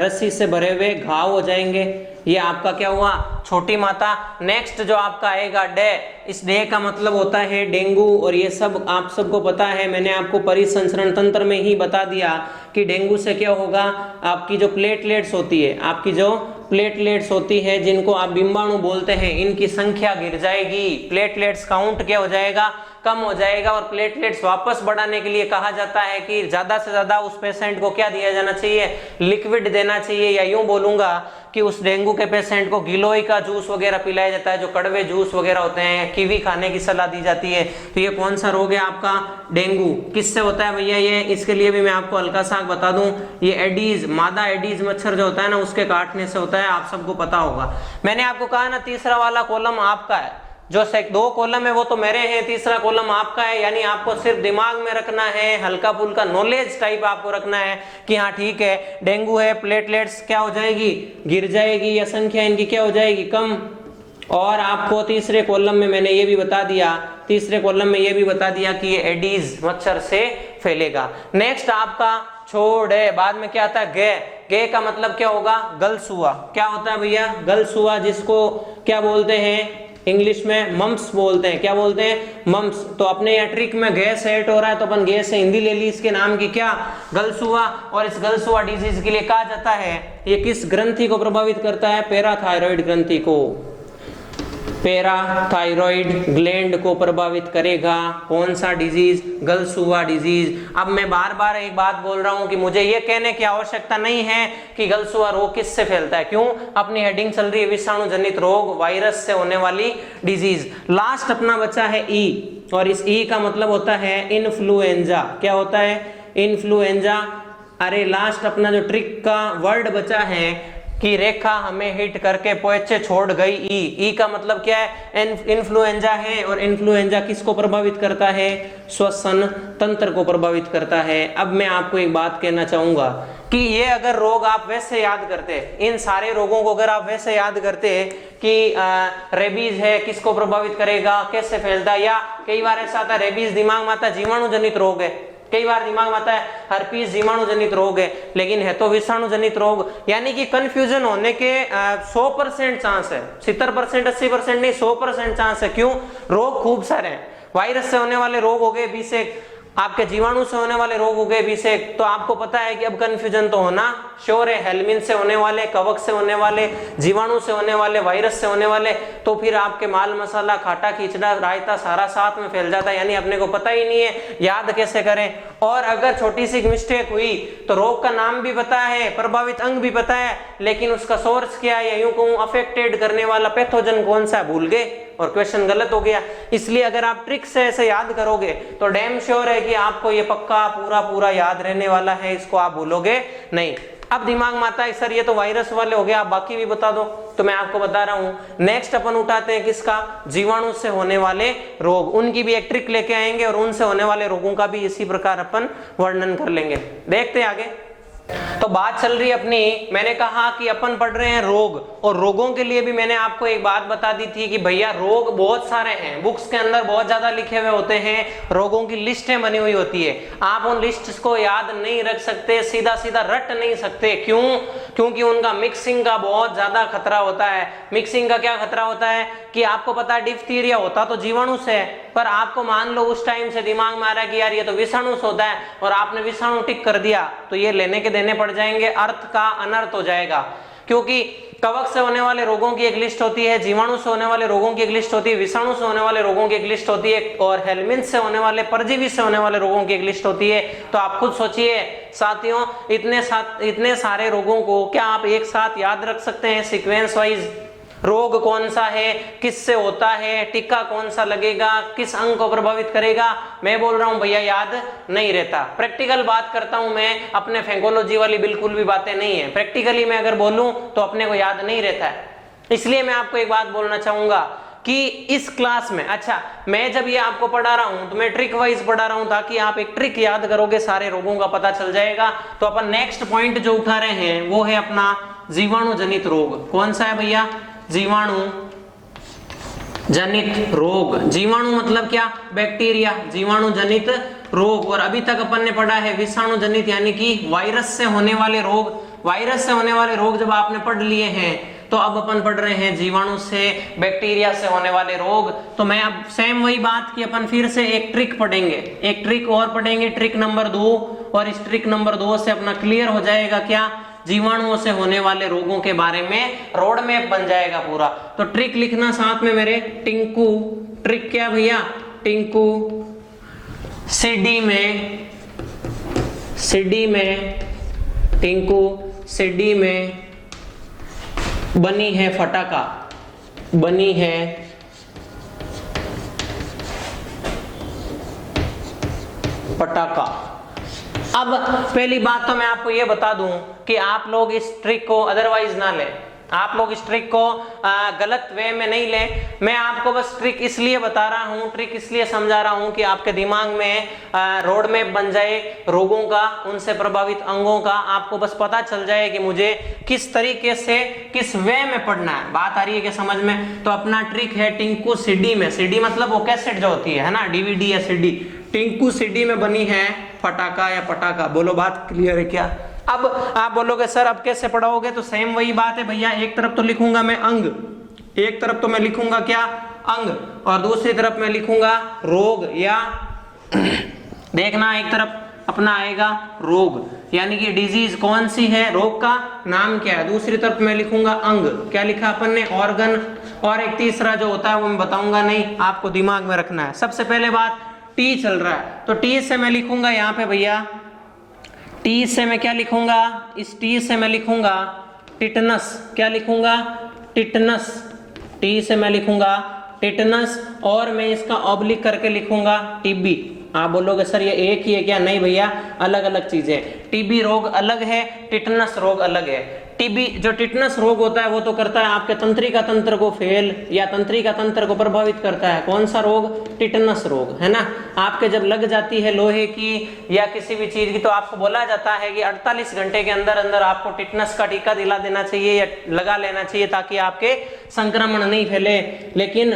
रस्सी से भरे हुए घाव हो जाएंगे। ये आपका क्या हुआ, छोटी माता। नेक्स्ट जो आपका आएगा डे, इस डे का मतलब होता है डेंगू, और ये सब आप सबको पता है, मैंने आपको परिसंचरण तंत्र में ही बता दिया कि डेंगू से क्या होगा, आपकी जो प्लेटलेट्स होती है, आपकी जो प्लेटलेट्स होती है जिनको आप बिंबाणु बोलते हैं, इनकी संख्या गिर जाएगी, प्लेटलेट्स काउंट क्या हो जाएगा, कम हो जाएगा। और प्लेटलेट्स वापस बढ़ाने के लिए कहा जाता है कि ज्यादा से ज्यादा उस पेशेंट को क्या दिया जाना चाहिए, लिक्विड देना चाहिए, या यूं बोलूंगा कि उस डेंगू के पेशेंट को गिलोय का जूस वगैरह पिलाया जाता है, जो कड़वे जूस वगैरह होते हैं, कीवी खाने की सलाह दी जाती है। तो ये कौन सा रोग है आपका, डेंगू। किससे होता है भैया ये, इसके लिए भी मैं आपको हल्का सा बता दूं, ये एडीज, मादा एडीज मच्छर जो होता है ना, उसके काटने से होता है, आप सबको पता होगा। मैंने आपको कहा ना तीसरा वाला कॉलम आपका है, जो दो कॉलम है वो तो मेरे हैं, तीसरा कॉलम आपका है, यानी आपको सिर्फ दिमाग में रखना है, हल्का फुल्का नॉलेज टाइप आपको रखना है कि हाँ ठीक है डेंगू है, प्लेटलेट्स क्या हो जाएगी, गिर जाएगी, या संख्या इनकी क्या हो जाएगी, कम। और आपको तीसरे कॉलम में मैंने ये भी बता दिया, तीसरे कॉलम में ये भी बता दिया कि ये एडीज मच्छर से फैलेगा। नेक्स्ट आपका छोड़ है, बाद में क्या आता है गे, गे का मतलब क्या होगा, गलसुआ। क्या होता है भैया, गलसुआ, जिसको क्या बोलते हैं इंग्लिश में, मम्स बोलते हैं। क्या बोलते हैं, मम्स। तो अपने यहाँ ट्रिक में गैस सेट हो रहा है तो अपन गैस से हिंदी ले ली, इसके नाम की क्या, गलसुआ। और इस गलसुआ डिजीज के लिए कहा जाता है ये किस ग्रंथि को प्रभावित करता है, पैराथायरॉइड ग्रंथि को, पैराथायरॉइड ग्लैंड को प्रभावित करेगा। कौन सा डिजीज, गलसुआ डिजीज। अब मैं बार बार एक बात बोल रहा हूं कि मुझे ये कहने की आवश्यकता नहीं है कि गलसुआ रोग किससे फैलता है, क्यों, अपनी हेडिंग चल रही है विषाणु जनित रोग, वायरस से होने वाली डिजीज। लास्ट अपना बचा है ई, और इस ई का मतलब होता है इन्फ्लुएंजा। क्या होता है, इन्फ्लुएंजा। अरे लास्ट अपना जो ट्रिक का वर्ड बचा है कि रेखा हमें हिट करके पोएचे छोड़ गई, ई का मतलब क्या है, इन्फ्लुएंजा है। और इन्फ्लुएंजा किसको प्रभावित करता है, श्वसन तंत्र को प्रभावित करता है। अब मैं आपको एक बात कहना चाहूंगा कि ये अगर रोग आप वैसे याद करते, इन सारे रोगों को अगर आप वैसे याद करते कि रेबीज है, किसको प्रभावित करेगा, कैसे फैलता है, या कई बार ऐसा आता है रेबीज दिमाग में आता है जीवाणु जनित रोग है, कई बार दिमाग में आता है हर्पीस जीवाणु जनित रोग है, लेकिन है तो विषाणु जनित रोग। यानी कि कंफ्यूजन होने के 100% चांस है, 70% 80% नहीं, 100% चांस है। क्यों, रोग खूब सारे हैं, वायरस से होने वाले रोग हो गए 20, आपके जीवाणु से होने वाले रोग हो गए 20। तो आपको पता है कि अब कंफ्यूजन तो होना श्योर है, हेलमिन से होने वाले, कवक से होने वाले, जीवाणु से होने वाले, वायरस से होने वाले, तो फिर आपके माल मसाला, खाटा खिचड़ा, रायता सारा साथ में फैल जाता है, यानी अपने को पता ही नहीं है याद कैसे करें। और अगर छोटी सी मिस्टेक हुई तो रोग का नाम भी पता है, प्रभावित अंग भी पता है, लेकिन उसका सोर्स क्या है, यूं कहूं अफेक्टेड करने वाला पैथोजन कौन सा भूल गए और क्वेश्चन गलत हो गया। इसलिए अगर आप ट्रिक से ऐसे याद करोगे तो डैम श्योर है कि आपको ये पक्का पूरा याद रहने वाला है, इसको आप भूलोगे नहीं। अब दिमाग में आता है सर ये तो वायरस वाले हो गए, आप बाकी भी बता दो, तो मैं आपको बता रहा हूं। नेक्स्ट अपन उठाते हैं किसका, जीवाणु से होने वाले रोग, उनकी भी एक ट्रिक लेके आएंगे और उनसे होने वाले रोगों का भी इसी प्रकार अपन वर्णन कर लेंगे। देखते हैं आगे। तो बात चल रही है अपनी, मैंने कहा कि अपन पढ़ रहे हैं रोग, और रोगों के लिए भी मैंने आपको एक बात बता दी थी कि भैया रोग बहुत सारे हैं, बुक्स के अंदर बहुत ज्यादा लिखे हुए होते हैं, रोगों की लिस्टें बनी हुई होती है, आप उन लिस्ट्स को याद नहीं रख सकते, सीधा सीधा रट नहीं सकते। क्यों, क्योंकि उनका मिक्सिंग का बहुत ज्यादा खतरा होता है। मिक्सिंग का क्या खतरा होता है कि आपको पता है डिफ्थीरिया होता तो जीवाणु से है, पर आपको मान लो उस टाइम से दिमाग में आ रहा है कि यार ये तो विषाणु से होता है, और आपने विषाणु टिक कर दिया, तो ये लेने के देने पड़ जाएंगे, अर्थ का अनर्थ हो जाएगा। क्योंकि कवक से होने वाले रोगों की एक लिस्ट होती है, जीवाणु से होने वाले रोगों की एक लिस्ट होती है, विषाणु से होने वाले रोगों की एक लिस्ट होती है, और हेलमिन से होने वाले, परजीवी से होने वाले रोगों की एक लिस्ट होती है। तो आप खुद सोचिए साथियों, इतने सारे रोगों को क्या आप एक साथ याद रख सकते हैं सीक्वेंस वाइज? रोग कौन सा है, किससे होता है, टीका कौन सा लगेगा, किस अंग को प्रभावित करेगा, मैं बोल रहा हूं भैया याद नहीं रहता। प्रैक्टिकल बात करता हूं मैं, अपने फैंकोलॉजी वाली बिल्कुल भी बातें नहीं है, प्रैक्टिकली मैं अगर बोलूं तो अपने को याद नहीं रहता है। इसलिए मैं आपको एक बात बोलना चाहूंगा कि इस क्लास में, अच्छा मैं जब ये आपको पढ़ा रहा हूं तो मैं ट्रिक वाइज पढ़ा रहा हूं, ताकि आप एक ट्रिक याद करोगे सारे रोगों का पता चल जाएगा। तो अपन नेक्स्ट पॉइंट जो उठा रहे हैं वो है अपना जीवाणु जनित रोग। कौन सा है भैया? जीवाणु जनित रोग। जीवाणु मतलब क्या? बैक्टीरिया, जीवाणु जनित रोग। और अभी तक अपन ने पढ़ा है विषाणु जनित यानी कि वायरस से होने वाले रोग। वायरस से होने वाले रोग जब आपने पढ़ लिए हैं तो अब अपन पढ़ रहे हैं जीवाणु से, बैक्टीरिया से होने वाले रोग। तो मैं अब सेम वही बात की अपन फिर से एक ट्रिक पढ़ेंगे, एक ट्रिक और पढ़ेंगे, ट्रिक नंबर 2। और इस ट्रिक नंबर 2 से अपना क्लियर हो जाएगा क्या? जीवाणुओं से होने वाले रोगों के बारे में रोड मैप बन जाएगा पूरा। तो ट्रिक लिखना साथ में मेरे, टिंकू। ट्रिक क्या भैया? टिंकू सीडी में टिंकू सीडी में बनी है फटाका, बनी है पटाखा। अब पहली बात तो मैं आपको ये बता दूं कि आप लोग इस ट्रिक को अदरवाइज ना लें, आप लोग इस ट्रिक को गलत वे में नहीं लें। मैं आपको बस ट्रिक इसलिए बता रहा हूँ, ट्रिक इसलिए समझा रहा हूँ कि आपके दिमाग में रोड मैप बन जाए रोगों का, उनसे प्रभावित अंगों का। आपको बस पता चल जाए कि मुझे किस तरीके से, किस वे में पढ़ना है। बात आ रही है कि समझ में? तो अपना ट्रिक है टिंकू सीडी में। सीडी मतलब वो कैसेट जो होती है ना, डीवीडी या सीडी। टिंकू सीडी में बनी है फटाका या पटाखा। बोलो बात क्लियर है क्या? अब आप बोलोगे सर अब कैसे पढ़ाओगे? तो सेम वही बात है भैया। एक तरफ तो लिखूंगा मैं अंग, एक तरफ तो मैं लिखूंगा क्या? अंग, और दूसरी तरफ मैं लिखूंगा रोग। या देखना, एक तरफ अपना आएगा रोग यानी कि डिजीज कौन सी है, रोग का नाम क्या है। दूसरी तरफ मैं लिखूंगा अंग, क्या लिखा अपन ने? ऑर्गन। और एक तीसरा जो होता है वो मैं बताऊंगा नहीं, आपको दिमाग में रखना है। सबसे पहले बात, टी चल रहा है तो टी से मैं लिखूंगा यहाँ पे भैया, टी से मैं क्या लिखूंगा? इस टी से मैं लिखूंगा टिटनस। क्या लिखूंगा? टिटनस। टी से मैं लिखूंगा टिटनस, और मैं इसका ऑब्लिक करके लिखूंगा टीबी। आप बोलोगे सर ये एक ही है क्या? नहीं भैया, अलग अलग चीजें। टीबी रोग अलग है, टिटनस रोग अलग है। टीबी जो टिटनस रोग होता है वो तो करता है आपके तंत्रिका तंत्र को फेल या तंत्रिका तंत्र को प्रभावित करता है। कौन सा रोग? टिटनस रोग, है ना। आपके जब लग जाती है लोहे की या किसी भी चीज की तो आपको बोला जाता है कि 48 घंटे के अंदर अंदर आपको टिटनस का टीका दिला देना चाहिए या लगा लेना चाहिए ताकि आपके संक्रमण नहीं फैले। लेकिन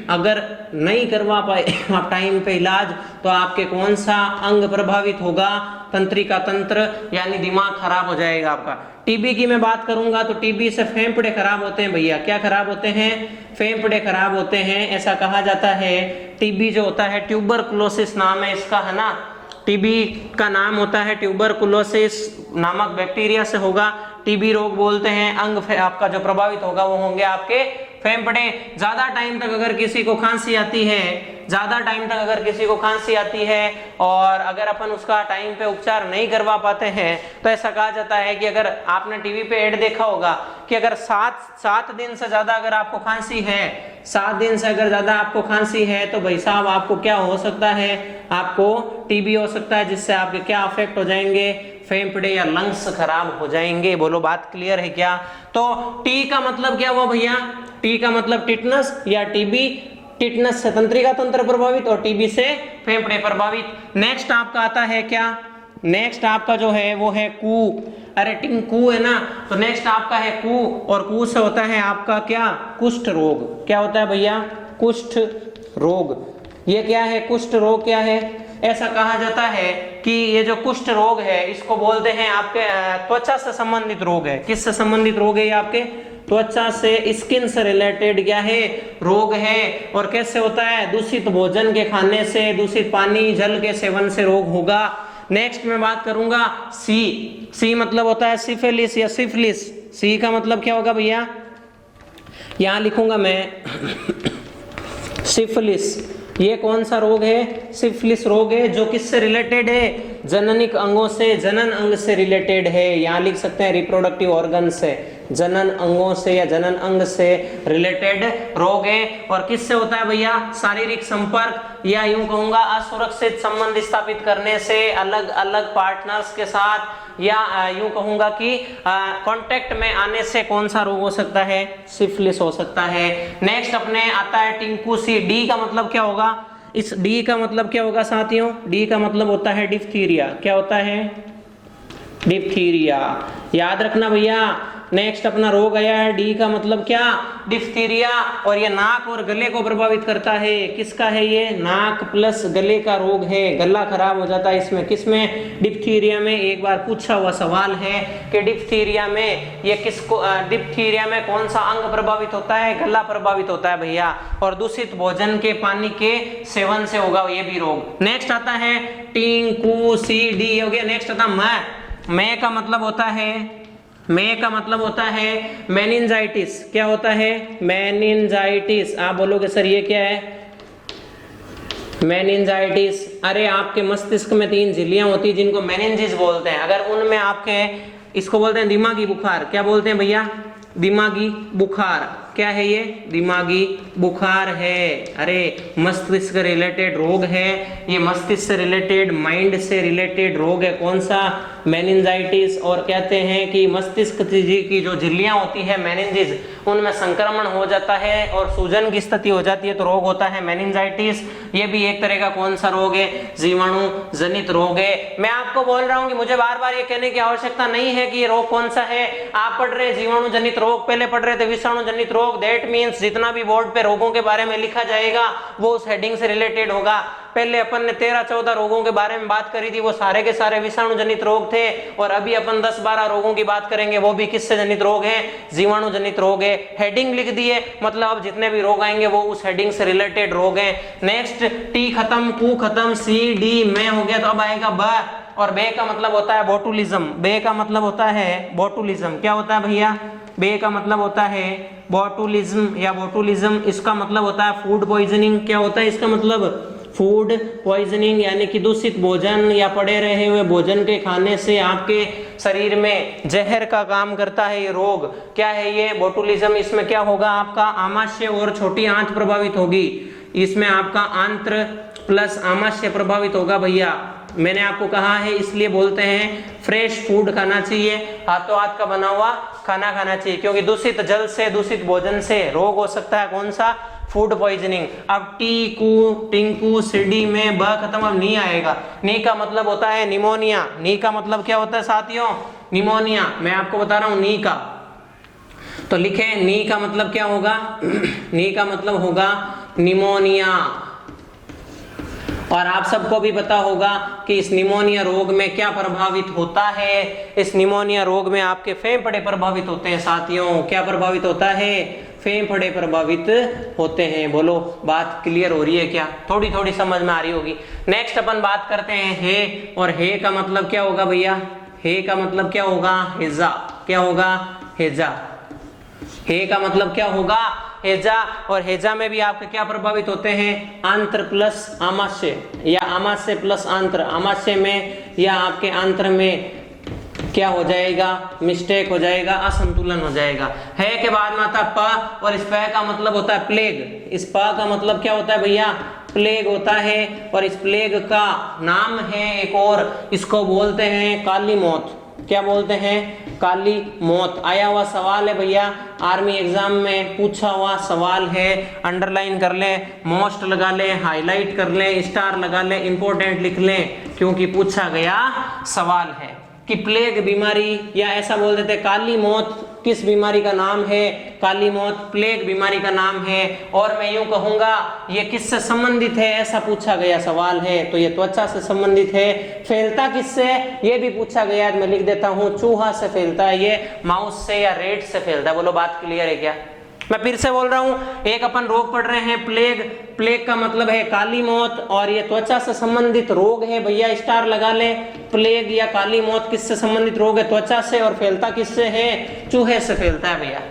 अगर नहीं करवा पाए आप टाइम पे इलाज तो आपके कौन सा अंग प्रभावित होगा? तंत्रिका तंत्र, यानी दिमाग खराब हो जाएगा आपका। टीबी की मैं बात करूंगा तो टीबी से फेफड़े खराब होते हैं भैया। क्या खराब होते हैं? फेफड़े खराब होते हैं, ऐसा कहा जाता है। टीबी जो होता है ट्यूबरकुलोसिस नाम है इसका, है ना। टीबी का नाम होता है ट्यूबरकुलोसिस नामक बैक्टीरिया से होगा। टीबी रोग बोलते हैं। अंग आपका जो प्रभावित होगा वो होंगे आपके फेफड़े। ज्यादा टाइम तक अगर किसी को खांसी आती है, ज्यादा टाइम तक अगर किसी को खांसी आती है और अगर अपन उसका टाइम पे उपचार नहीं करवा पाते हैं तो ऐसा कहा जाता है कि अगर आपने टीवी पे ऐड देखा होगा कि अगर 7 दिन से ज्यादा अगर आपको खांसी है, 7 दिन से अगर ज्यादा आपको खांसी है तो भाई साहब आपको क्या हो सकता है? आपको टीबी हो सकता है, जिससे आपके क्या अफेक्ट हो जाएंगे? फेफड़े या लंग्स खराब हो जाएंगे। बोलो बात क्लियर है क्या? तो टी का मतलब क्या हुआ भैया? टी का मतलब टिटनस या टीबी। टिटनस से तंत्रिका तंत्र प्रभावित और टीबी से फेफड़े प्रभावित। नेक्स्ट आपका आता है क्या? नेक्स्ट आपका जो है वो है कू। अरे टिंकू है ना, तो नेक्स्ट आपका है कू, और कू से होता है आपका क्या? कुष्ठ रोग। क्या होता है भैया? कुष्ठ रोग। ये क्या है? कुष्ठ रोग क्या है? ऐसा कहा जाता है कि ये जो कुष्ठ रोग है इसको बोलते हैं आपके त्वचा से संबंधित रोग है। किससे संबंधित रोग है ये? आपके त्वचा से, स्किन से रिलेटेड क्या है? रोग है। और कैसे होता है? दूषित भोजन के खाने से, दूषित पानी जल के सेवन से रोग होगा। नेक्स्ट मैं बात करूंगा सी। सी मतलब होता है सिफिलिस या सिफिलिस। सी का मतलब क्या होगा भैया? यहां लिखूंगा मैं सिफिलिस। ये कौन सा रोग है? सिफिलिस रोग है, जो किससे रिलेटेड है? जननिक अंगों से, जनन अंग से रिलेटेड है। यहाँ लिख सकते हैं रिप्रोडक्टिव ऑर्गन से, जनन अंगों से या जनन अंग से रिलेटेड रोग है। और किससे होता है भैया? शारीरिक संपर्क या यूं कहूंगा असुरक्षित संबंध स्थापित करने से, अलग अलग पार्टनर्स के साथ, या यूं कहूंगा कि कांटेक्ट में आने से कौन सा रोग हो सकता है? सिफिलिस हो सकता है। नेक्स्ट अपने आता है टिंकू सी। डी का मतलब क्या होगा? इस डी का मतलब क्या होगा साथियों? डी का मतलब होता है डिप्थीरिया। क्या होता है? डिप्थीरिया। याद रखना भैया, नेक्स्ट अपना रोग आया है डी का मतलब क्या, डिप्थीरिया, और ये नाक और गले को प्रभावित करता है। किसका है ये, नाक प्लस गले का रोग है, गला खराब हो जाता है इसमें, किसमें, डिप्थीरिया में। एक बार पूछा हुआ सवाल है कि डिप्थीरिया में ये किसको, डिप्थीरिया में कौन सा अंग प्रभावित होता है, गला प्रभावित होता है भैया, और दूषित भोजन के पानी के सेवन से होगा ये भी रोग। नेक्स्ट आता है टिंकू, सी डी हो गया। नेक्स्ट आता मैं का मतलब होता है, मैं का मतलब होता है मेनिंजाइटिस। क्या होता है, मेनिंजाइटिस। आप बोलोगे सर ये क्या है, मेनिंजाइटिस। अरे आपके मस्तिष्क में 3 झिल्लियां होती है जिनको मेनिंजिस बोलते हैं। अगर उनमें आपके, इसको बोलते हैं दिमागी बुखार। क्या बोलते हैं भैया, दिमागी बुखार। क्या है ये, दिमागी बुखार है। अरे मस्तिष्क रिलेटेड रोग है ये, मस्तिष्क से रिलेटेड, माइंड से रिलेटेड रोग है। कौन सा, मेनिंजाइटिस। और कहते हैं कि मस्तिष्क की जो झिल्लियां होती है मेनिंजिस, उनमें संक्रमण हो जाता है और सूजन की स्थिति हो जाती है तो रोग होता है मेनिंजाइटिस। ये भी एक तरह का कौन सा रोग है, जीवाणु जनित रोग है। मैं आपको बोल रहा हूं कि मुझे बार बार ये कहने की आवश्यकता नहीं है कि ये रोग कौन सा है। आप पढ़ रहे जीवाणु जनित रोग, पहले पढ़ रहे थे विषाणु जनित रोग। दैट मींस जितना भी बोर्ड पे रोगों के बारे में लिखा जाएगा वो उस हेडिंग से रिलेटेड होगा। पहले अपन ने 13-14 रोगों के बारे में बात करी थी, वो सारे के सारे विषाणु जनित रोग थे। और अभी अपन 10-12 रोगों की बात करेंगे, वो भी किससे जनित रोग हैं, जीवाणु जनित रोग है। हेडिंग लिख दिए, मतलब अब जितने भी रोग आएंगे वो उस हेडिंग से रिलेटेड रोग हैं। नेक्स्ट टी खत्म, कू खत्म, सी डी में हो गया, तो अब आएगा ब, और बे का मतलब होता है बोटुलिज्म। बे का मतलब होता है बोटुलिज्म। क्या होता है भैया, बे का मतलब होता है बोटुलिज्म या बोटुलिज्म। इसका मतलब होता है फूड पॉइजनिंग। क्या होता है इसका मतलब, फूड पॉइजनिंग, यानी कि दूषित भोजन या पड़े रहे हुए भोजन के खाने से आपके शरीर में जहर का काम करता है ये रोग। क्या है ये, बोटुलिज्म। इसमें क्या होगा, आपका आमाशय और छोटी आंत प्रभावित होगी। इसमें आपका आंत्र प्लस आमाशय प्रभावित होगा भैया। मैंने आपको कहा है, इसलिए बोलते हैं फ्रेश फूड खाना चाहिए, हाथों हाथ का बना हुआ खाना खाना चाहिए, क्योंकि दूषित जल से, दूषित भोजन से रोग हो सकता है। कौन सा, फूड पॉइजनिंग। अब टी कू, टिंकू, सिडी में ब खत्म, अब नी आएगा। नी का मतलब होता है निमोनिया। नी का मतलब क्या होता है साथियों, निमोनिया। मैं आपको बता रहा हूं नी का, तो लिखे नी का मतलब क्या होगा, नी का मतलब होगा निमोनिया। और आप सबको भी पता होगा कि इस निमोनिया रोग में क्या प्रभावित होता है। इस निमोनिया रोग में आपके फेफड़े प्रभावित होते हैं साथियों। क्या प्रभावित होता है, फेफड़े प्रभावित होते हैं। बोलो बात क्लियर हो रही है क्या, थोड़ी थोड़ी समझ में आ रही होगी। नेक्स्ट अपन बात करते हैं हे, और हे का मतलब क्या होगा भैया, हे का मतलब क्या होगा, हेजा। क्या होगा, हेजा। हे का मतलब क्या होगा, हेजा। और हेजा में भी आपके क्या प्रभावित होते हैं, आंत्र प्लस आमाशय या आमाशय प्लस आंत्र। आमाशय में या आपके आंत्र में क्या हो जाएगा, मिस्टेक हो जाएगा, असंतुलन हो जाएगा। है के बाद में आता प, और इस प का मतलब होता है प्लेग। इस प का मतलब क्या होता है भैया, प्लेग होता है। और इस प्लेग का नाम है एक और, इसको बोलते हैं काली मौत। क्या बोलते हैं, काली मौत। आया हुआ सवाल है भैया, आर्मी एग्जाम में पूछा हुआ सवाल है। अंडरलाइन कर ले, मोस्ट लगा ले, हाईलाइट कर ले, स्टार लगा ले, इंपॉर्टेंट लिख ले, क्योंकि पूछा गया सवाल है कि प्लेग बीमारी, या ऐसा बोल देते काली मौत किस बीमारी का नाम है, काली मौत प्लेग बीमारी का नाम है। और मैं यूं कहूंगा ये किससे संबंधित है, ऐसा पूछा गया सवाल है, तो ये त्वचा से संबंधित है। फैलता किससे, ये भी पूछा गया है, मैं लिख देता हूं, चूहा से फैलता है ये, माउस से या रेट से फैलता है। बोलो बात क्लियर है क्या। मैं फिर से बोल रहा हूं, एक अपन रोग पढ़ रहे हैं प्लेग। प्लेग का मतलब है काली मौत, और ये त्वचा से संबंधित रोग है भैया, स्टार लगा ले। प्लेग या काली मौत किससे संबंधित रोग है, त्वचा से, और फैलता किससे है, चूहे से फैलता है भैया।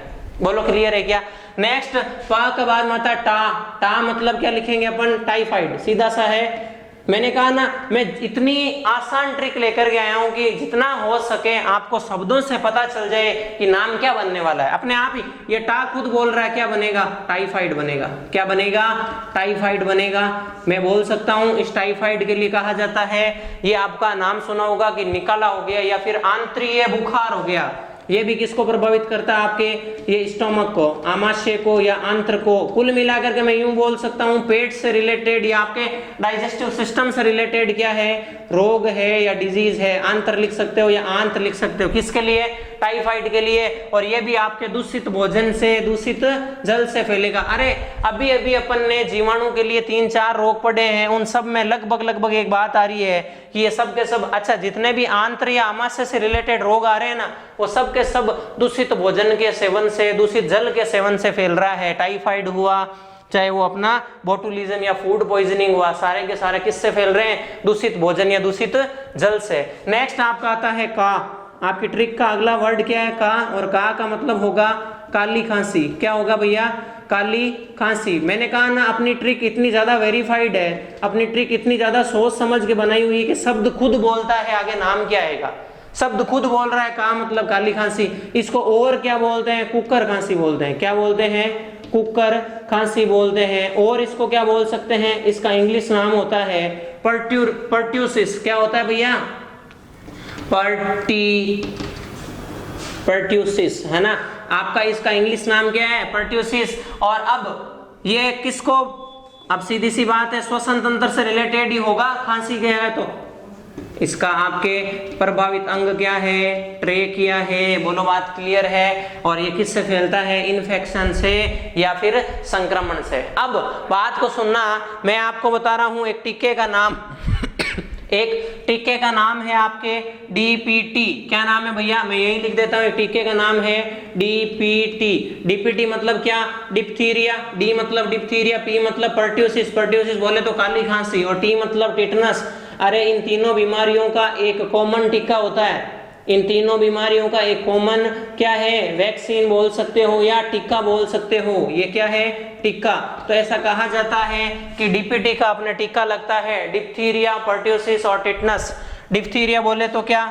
बोलो क्लियर है क्या। नेक्स्ट पा के बाद में आता टा। टा मतलब क्या लिखेंगे अपन, टाइफाइड। सीधा सा है, मैंने कहा ना मैं इतनी आसान ट्रिक लेकर के आया हूं कि जितना हो सके आपको शब्दों से पता चल जाए कि नाम क्या बनने वाला है। अपने आप ही ये टा खुद बोल रहा है, क्या बनेगा, टाइफाइड बनेगा। क्या बनेगा, टाइफाइड बनेगा। मैं बोल सकता हूं इस टाइफाइड के लिए कहा जाता है, ये आपका नाम सुना होगा कि निकाला हो गया या फिर आंतरीय बुखार हो गया। ये भी किसको प्रभावित करता है? आपके ये स्टोमक को, आमाशय को या आंत्र को। कुल मिलाकर के मैं यूं बोल सकता हूं पेट से रिलेटेड या आपके डाइजेस्टिव सिस्टम से रिलेटेड क्या है? रोग है या डिजीज है। आंत्र लिख सकते हो या आंत लिख सकते हो। किसके लिए? टाइफाइड के लिए। और ये भी आपके दूषित भोजन से, दूषित जल से फैलेगा। अरे अभी अभी अपन ने जीवाणु के लिए 3-4 रोग पढ़े हैं, उन सब में लगभग एक बात आ रही है कि ये सब के सब, अच्छा जितने भी आंत्र या आमाशय से रिलेटेड रोग आ रहे हैं ना, वो सब के सब दूषित भोजन के सेवन से, दूषित जल के सेवन से फैल रहा है। टाइफाइड हुआ, चाहे वो अपना बोटुलिज्म या फूड पॉइजनिंग हुआ, सारे के सारे किससे फैल रहे हैं? दूषित भोजन या दूषित जल से। नेक्स्ट आपका आता है का। आपकी ट्रिक का अगला वर्ड क्या है? का। और का मतलब होगा काली खांसी। क्या होगा भैया? काली खांसी। मैंने कहा ना अपनी ट्रिक इतनी ज्यादा वेरीफाइड है, अपनी ट्रिक इतनी ज्यादा सोच समझ के बनाई हुई है कि शब्द खुद बोलता है आगे नाम क्या आएगा। शब्द खुद बोल रहा है, का मतलब काली खांसी। इसको और क्या बोलते हैं? कुकर खांसी बोलते हैं। क्या बोलते हैं? कुकर खांसी बोलते हैं। और इसको क्या बोल सकते हैं? इसका इंग्लिश नाम होता है पर्ट्यूसिस। क्या होता है भैया? पर्ट्यूसिस, है ना। आपका इसका इंग्लिश नाम क्या है? पर्ट्यूसिस। और अब ये किसको, अब सीधी सी बात है श्वसन तंत्र से रिलेटेड ही होगा। खांसी क्या है तो इसका आपके प्रभावित अंग क्या है? ट्रेकिया है। बोलो बात क्लियर है। और ये किससे फैलता है? इन्फेक्शन से या फिर संक्रमण से। अब बात को सुनना, मैं आपको बता रहा हूं एक टीके का नाम एक टीके का नाम है आपके डीपीटी। क्या नाम है भैया? मैं यही लिख देता हूं, एक टीके का नाम है डीपीटी। डीपीटी मतलब क्या? डिप्थीरिया। डी मतलब डिप्थीरिया, पी मतलब पर्ट्यूसिस, पर्ट्यूसिस बोले तो काली खांसी, और टी मतलब टिटनस। अरे इन तीनों बीमारियों का एक कॉमन टीका होता है। इन तीनों बीमारियों का एक कॉमन क्या है? वैक्सीन बोल सकते हो या टीका बोल सकते हो। ये क्या है? टीका। तो ऐसा कहा जाता है कि डीपीटी का अपने टीका लगता है डिप्थीरिया, पर्ट्यूसिस और टिटनस। डिप्थीरिया बोले तो क्या?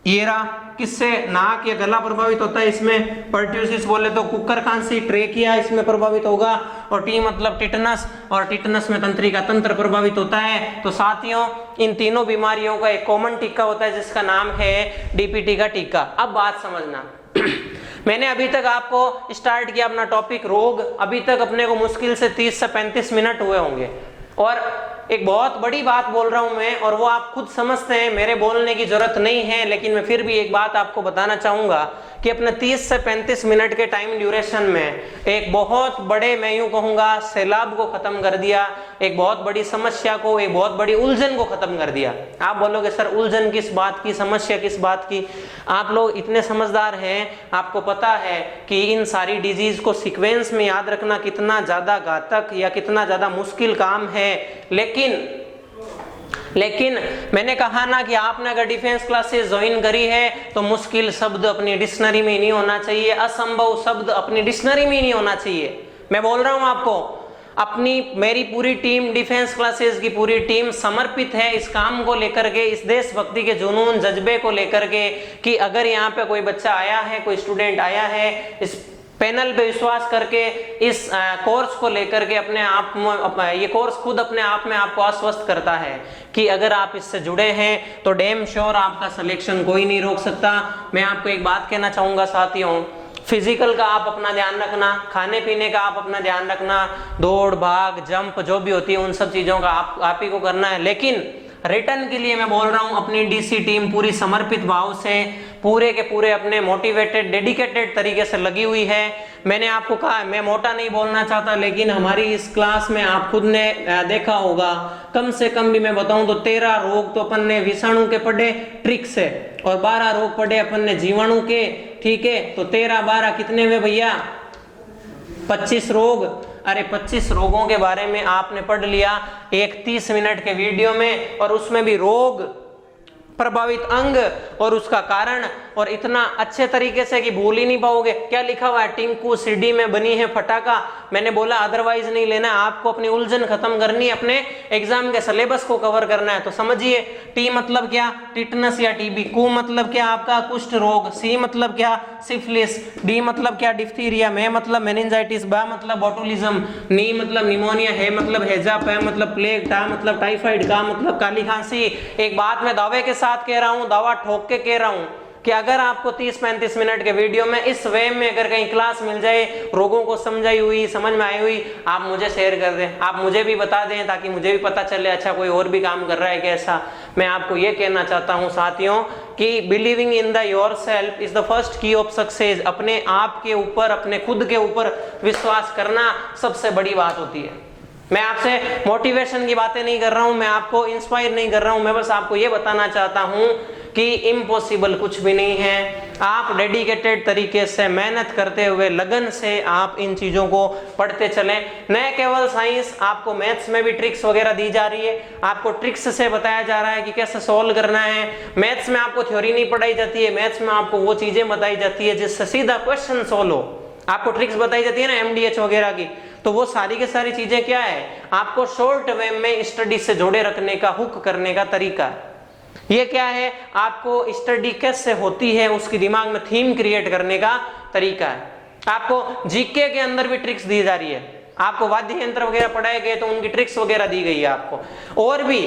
ये रहा, किससे? नाक या गला प्रभावित होता है इसमें। पर्ट्यूसिस बोले तो कुकर खांसी, ट्रेकिया इसमें प्रभावित होगा। और टी मतलब टिटनस, और टिटनस में तंत्रिका तंत्र प्रभावित होता है। तो साथियों इन तीनों बीमारियों का एक कॉमन टीका होता है जिसका नाम है डीपीटी का टीका। अब बात समझना मैंने अभी तक आपको स्टार्ट किया अपना टॉपिक रोग। अभी तक अपने को मुश्किल से 30 से 35 मिनट हुए होंगे, और एक बहुत बड़ी बात बोल रहा हूं मैं, और वो आप खुद समझते हैं, मेरे बोलने की जरूरत नहीं है। लेकिन मैं फिर भी एक बात आपको बताना चाहूंगा कि अपने 30 से 35 मिनट के टाइम ड्यूरेशन में एक बहुत बड़े, मैं यूं कहूंगा, सैलाब को खत्म कर दिया। एक बहुत बड़ी समस्या को, एक बहुत बड़ी उलझन को खत्म कर दिया। आप बोलोगे सर उलझन किस बात की, समस्या किस बात की? आप लोग इतने समझदार हैं, आपको पता है कि इन सारी डिजीज को सीक्वेंस में याद रखना कितना ज्यादा घातक या कितना ज्यादा मुश्किल काम है। लेकिन मैंने कहा ना कि आपने अगर डिफेंस क्लासेस ज्वाइन करी है तो मुश्किल शब्द अपनी डिक्शनरी में नहीं होना चाहिए, असंभव शब्द अपनी डिक्शनरी में नहीं होना चाहिए। मैं बोल रहा हूं आपको, मेरी पूरी टीम, डिफेंस क्लासेस की पूरी टीम समर्पित है इस काम को लेकर के, इस देशभक्ति के जुनून जज्बे को लेकर के, कि अगर यहाँ पे कोई बच्चा आया है, कोई स्टूडेंट आया है, इस पैनल पे विश्वास करके इस कोर्स को लेकर के अपने आप में, ये कोर्स खुद अपने आप में आपको आश्वस्त करता है कि अगर आप इससे जुड़े हैं तो डैम श्योर आपका सिलेक्शन कोई नहीं रोक सकता। मैं आपको एक बात कहना चाहूंगा साथियों, फिजिकल का आप अपना ध्यान रखना, खाने पीने का आप अपना ध्यान रखना, दौड़ भाग जंप जो भी होती है उन सब चीजों का आप ही को करना है। लेकिन रिटर्न के लिए मैं बोल रहा हूं अपनी डीसी टीम पूरी समर्पित भाव से, पूरे के पूरे अपने मोटिवेटेड, डेडिकेटेड तरीके से लगी हुई है। मैंने आपको कहा मैं मोटा नहीं बोलना चाहता, लेकिन हमारी इस क्लास में आप खुद ने देखा होगा, कम से कम भी मैं बताऊं तो 13 रोग तो अपन ने विषाणु के पढ़े ट्रिक से, और 12 रोग पढ़े अपन ने जीवाणु के। ठीक है, तो 13-12 कितने हुए भैया? 25 रोग। अरे 25 रोगों के बारे में आपने पढ़ लिया एक 30 मिनट के वीडियो में, और उसमें भी रोग, प्रभावित अंग और उसका कारण, और इतना अच्छे तरीके से कि भूल ही नहीं पाओगे। क्या लिखा हुआ है? टिंकू सीढ़ी में बनी है फटाका। मैंने बोला अदरवाइज नहीं लेना, आपको अपनी उलझन खत्म करनी है, अपने एग्जाम के सिलेबस को कवर करना है। तो समझिए, टी मतलब क्या? टिटनस या टीबी। कु मतलब क्या? आपका कुष्ठ रोग। सी मतलब क्या? सिफिलिस। डी मतलब क्या? डिप्थीरिया। मे मतलब मेनिंजाइटिस। बा मतलब बोटुलिज्म। नी मतलब निमोनिया। है मतलब हैजा। पै मतलब प्लेग। टा मतलब टाइफाइड। का मतलब काली खांसी। एक बात मैं दावे के साथ कह रहा हूं, दावा ठोक के कह रहा हूं कि अगर आपको 30-35 मिनट के वीडियो में इस वे में अगर कहीं क्लास मिल जाए, रोगों को समझाई हुई, समझ में आई हुई, आप मुझे शेयर कर दें, आप मुझे भी बता दें, ताकि मुझे भी पता चले अच्छा कोई और भी काम कर रहा है कैसा। मैं आपको ये कहना चाहता हूँ साथियों कि believing in the yourself is the first की ऑफ सक्सेस। अपने आप के ऊपर, अपने खुद के ऊपर विश्वास करना सबसे बड़ी बात होती है। मैं आपसे मोटिवेशन की बातें नहीं कर रहा हूं, मैं आपको इंस्पायर नहीं कर रहा हूं, मैं बस आपको यह बताना चाहता हूं कि इम्पॉसिबल कुछ भी नहीं है। आप डेडिकेटेड तरीके से, मेहनत करते हुए, लगन से आप इन चीजों को पढ़ते चलें। न केवल साइंस, आपको मैथ्स में भी ट्रिक्स वगैरह दी जा रही है, आपको ट्रिक्स से बताया जा रहा है कि कैसे सॉल्व करना है। मैथ्स में आपको थ्योरी नहीं पढ़ाई जाती है, मैथ्स में आपको वो चीजें बताई जाती है जिससे सीधा क्वेश्चन सॉल्व हो। आपको ट्रिक्स बताई जाती है ना MDH वगैरह की, तो वो सारी की सारी चीजें क्या है, आपको शॉर्ट वे में स्टडी से जोड़े रखने का, हुक करने का तरीका। ये क्या है, आपको स्टडी कैसे होती है उसकी दिमाग में थीम क्रिएट करने का तरीका है। आपको जीके के अंदर भी ट्रिक्स दी जा रही है, आपको वाद्य यंत्र वगैरह पढ़ाए गए तो उनकी ट्रिक्स वगैरह दी गई है आपको। और भी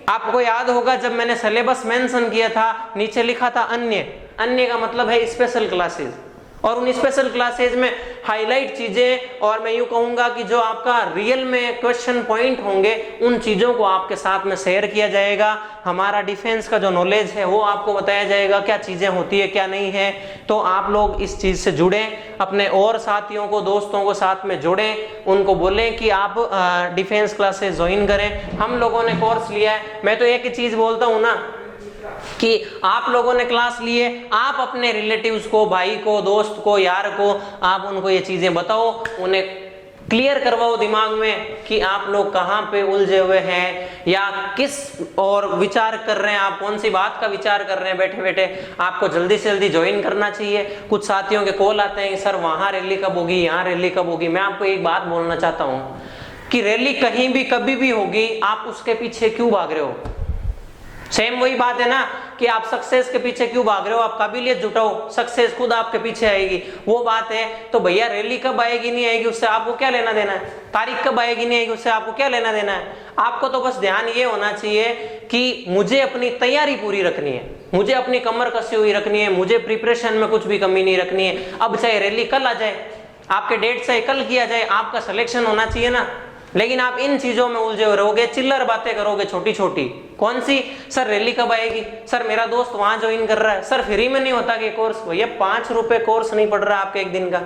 आपको याद होगा जब मैंने सिलेबस मेंशन किया था, नीचे लिखा था अन्य। अन्य का मतलब है स्पेशल क्लासेस, और उन स्पेशल क्लासेज में हाईलाइट चीजें, और मैं यूं कहूंगा कि जो आपका रियल में क्वेश्चन पॉइंट होंगे उन चीजों को आपके साथ में शेयर किया जाएगा। हमारा डिफेंस का जो नॉलेज है वो आपको बताया जाएगा, क्या चीजें होती है क्या नहीं है। तो आप लोग इस चीज से जुड़ें, अपने और साथियों को, दोस्तों को साथ में जोड़ें, उनको बोलें कि आप डिफेंस क्लासेस ज्वाइन करें। हम लोगों ने कोर्स लिया है, मैं तो एक ही चीज बोलता हूं ना कि आप लोगों ने क्लास लिए, आप अपने रिलेटिव्स को, भाई को, दोस्त को, यार को, आप उनको ये चीजें बताओ, उन्हें क्लियर करवाओ दिमाग में कि आप लोग कहाँ पे उलझे हुए हैं या किस और विचार कर रहे हैं, आप कौन सी बात का विचार कर रहे हैं बैठे बैठे। आपको जल्दी से जल्दी ज्वाइन करना चाहिए। कुछ साथियों के कॉल आते हैं कि सर वहां रैली कब होगी, यहाँ रैली कब होगी। मैं आपको एक बात बोलना चाहता हूँ कि रैली कहीं भी कभी भी होगी, आप उसके पीछे क्यों भाग रहे हो। सेम वही बात है ना कि आप सक्सेस के पीछे क्यों भाग रहे हो, आप काबिलियत जुटाओ, सक्सेस खुद आपके पीछे आएगी। वो बात है। तो भैया रैली कब आएगी नहीं आएगी उससे आपको क्या लेना देना है, तारीख कब आएगी नहीं आएगी उससे आपको क्या लेना देना है। आपको तो बस ध्यान ये होना चाहिए कि मुझे अपनी तैयारी पूरी रखनी है, मुझे अपनी कमर कसी हुई रखनी है, मुझे प्रिपरेशन में कुछ भी कमी नहीं रखनी है। अब चाहे रैली कल आ जाए, आपके डेट से कल किया जाए, आपका सिलेक्शन होना चाहिए ना। लेकिन आप इन चीजों में उलझे हुए रहोगे, चिल्लर बातें करोगे छोटी छोटी। कौन सी, सर रैली कब आएगी, सर मेरा दोस्त वहां ज्वाइन कर रहा है, सर फ्री में नहीं होता कि कोर्स। भैया 5 रुपए कोर्स नहीं पड़ रहा आपके एक दिन का।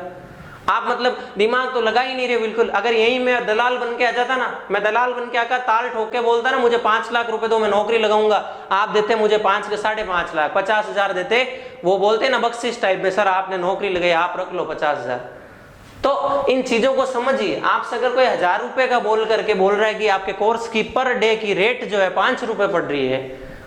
आप मतलब दिमाग तो लगा ही नहीं रहे बिल्कुल। अगर यही मैं दलाल बन के आ जाता ना, मैं दलाल बन के आकर ताल ठोक के बोलता ना मुझे 5 लाख रुपए दो मैं नौकरी लगाऊंगा, आप देते मुझे 5 के 5.5 लाख, 50,000 देते। वो बोलते ना बख्शिश टाइप में, सर आपने नौकरी लगाई आप रख लो 50,000। तो इन चीजों को समझिए। आपसे अगर कोई 1000 रुपए का बोल करके बोल रहा है कि आपके कोर्स की पर डे की रेट जो है 5 रुपए पड़ रही है,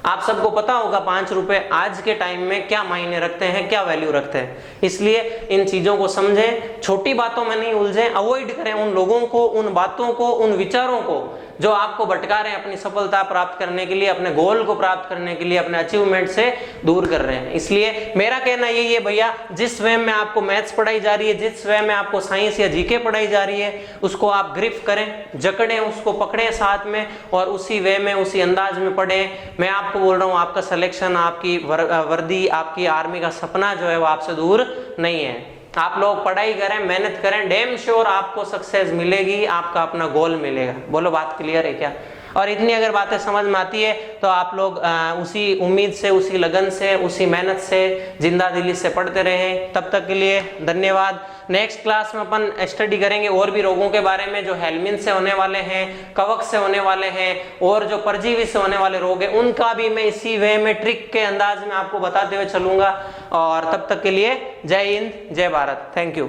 आप सबको पता होगा 5 रुपए आज के टाइम में क्या मायने रखते हैं, क्या वैल्यू रखते हैं। इसलिए इन चीजों को समझें, छोटी बातों में नहीं उलझें, अवॉइड करें उन लोगों को, उन बातों को, उन विचारों को जो आपको भटका रहे हैं अपनी सफलता प्राप्त करने के लिए, अपने गोल को प्राप्त करने के लिए, अपने अचीवमेंट से दूर कर रहे हैं। इसलिए मेरा कहना यही है भैया, जिस वे में आपको मैथ्स पढ़ाई जा रही है, जिस वे में आपको साइंस या जीके पढ़ाई जा रही है, उसको आप ग्रिप करें, जकड़ें, उसको पकड़ें साथ में और उसी वे में, उसी अंदाज में पढ़ें। मैं आपको बोल रहा हूँ आपका सिलेक्शन, आपकी वर्दी, आपकी आर्मी का सपना जो है वो आपसे दूर नहीं है। आप लोग पढ़ाई करें, मेहनत करें, डैम श्योर आपको सक्सेस मिलेगी, आपका अपना गोल मिलेगा। बोलो बात क्लियर है क्या। और इतनी अगर बातें समझ में आती है तो आप लोग उसी उम्मीद से, उसी लगन से, उसी मेहनत से, जिंदा दिली से पढ़ते रहें। तब तक के लिए धन्यवाद। नेक्स्ट क्लास में अपन स्टडी करेंगे और भी रोगों के बारे में जो हेलमिन से होने वाले हैं, कवक से होने वाले हैं और जो परजीवी से होने वाले रोग हैं, उनका भी मैं इसी वे में ट्रिक के अंदाज में आपको बताते हुए चलूंगा। और तब तक के लिए जय हिंद, जय भारत। Thank you.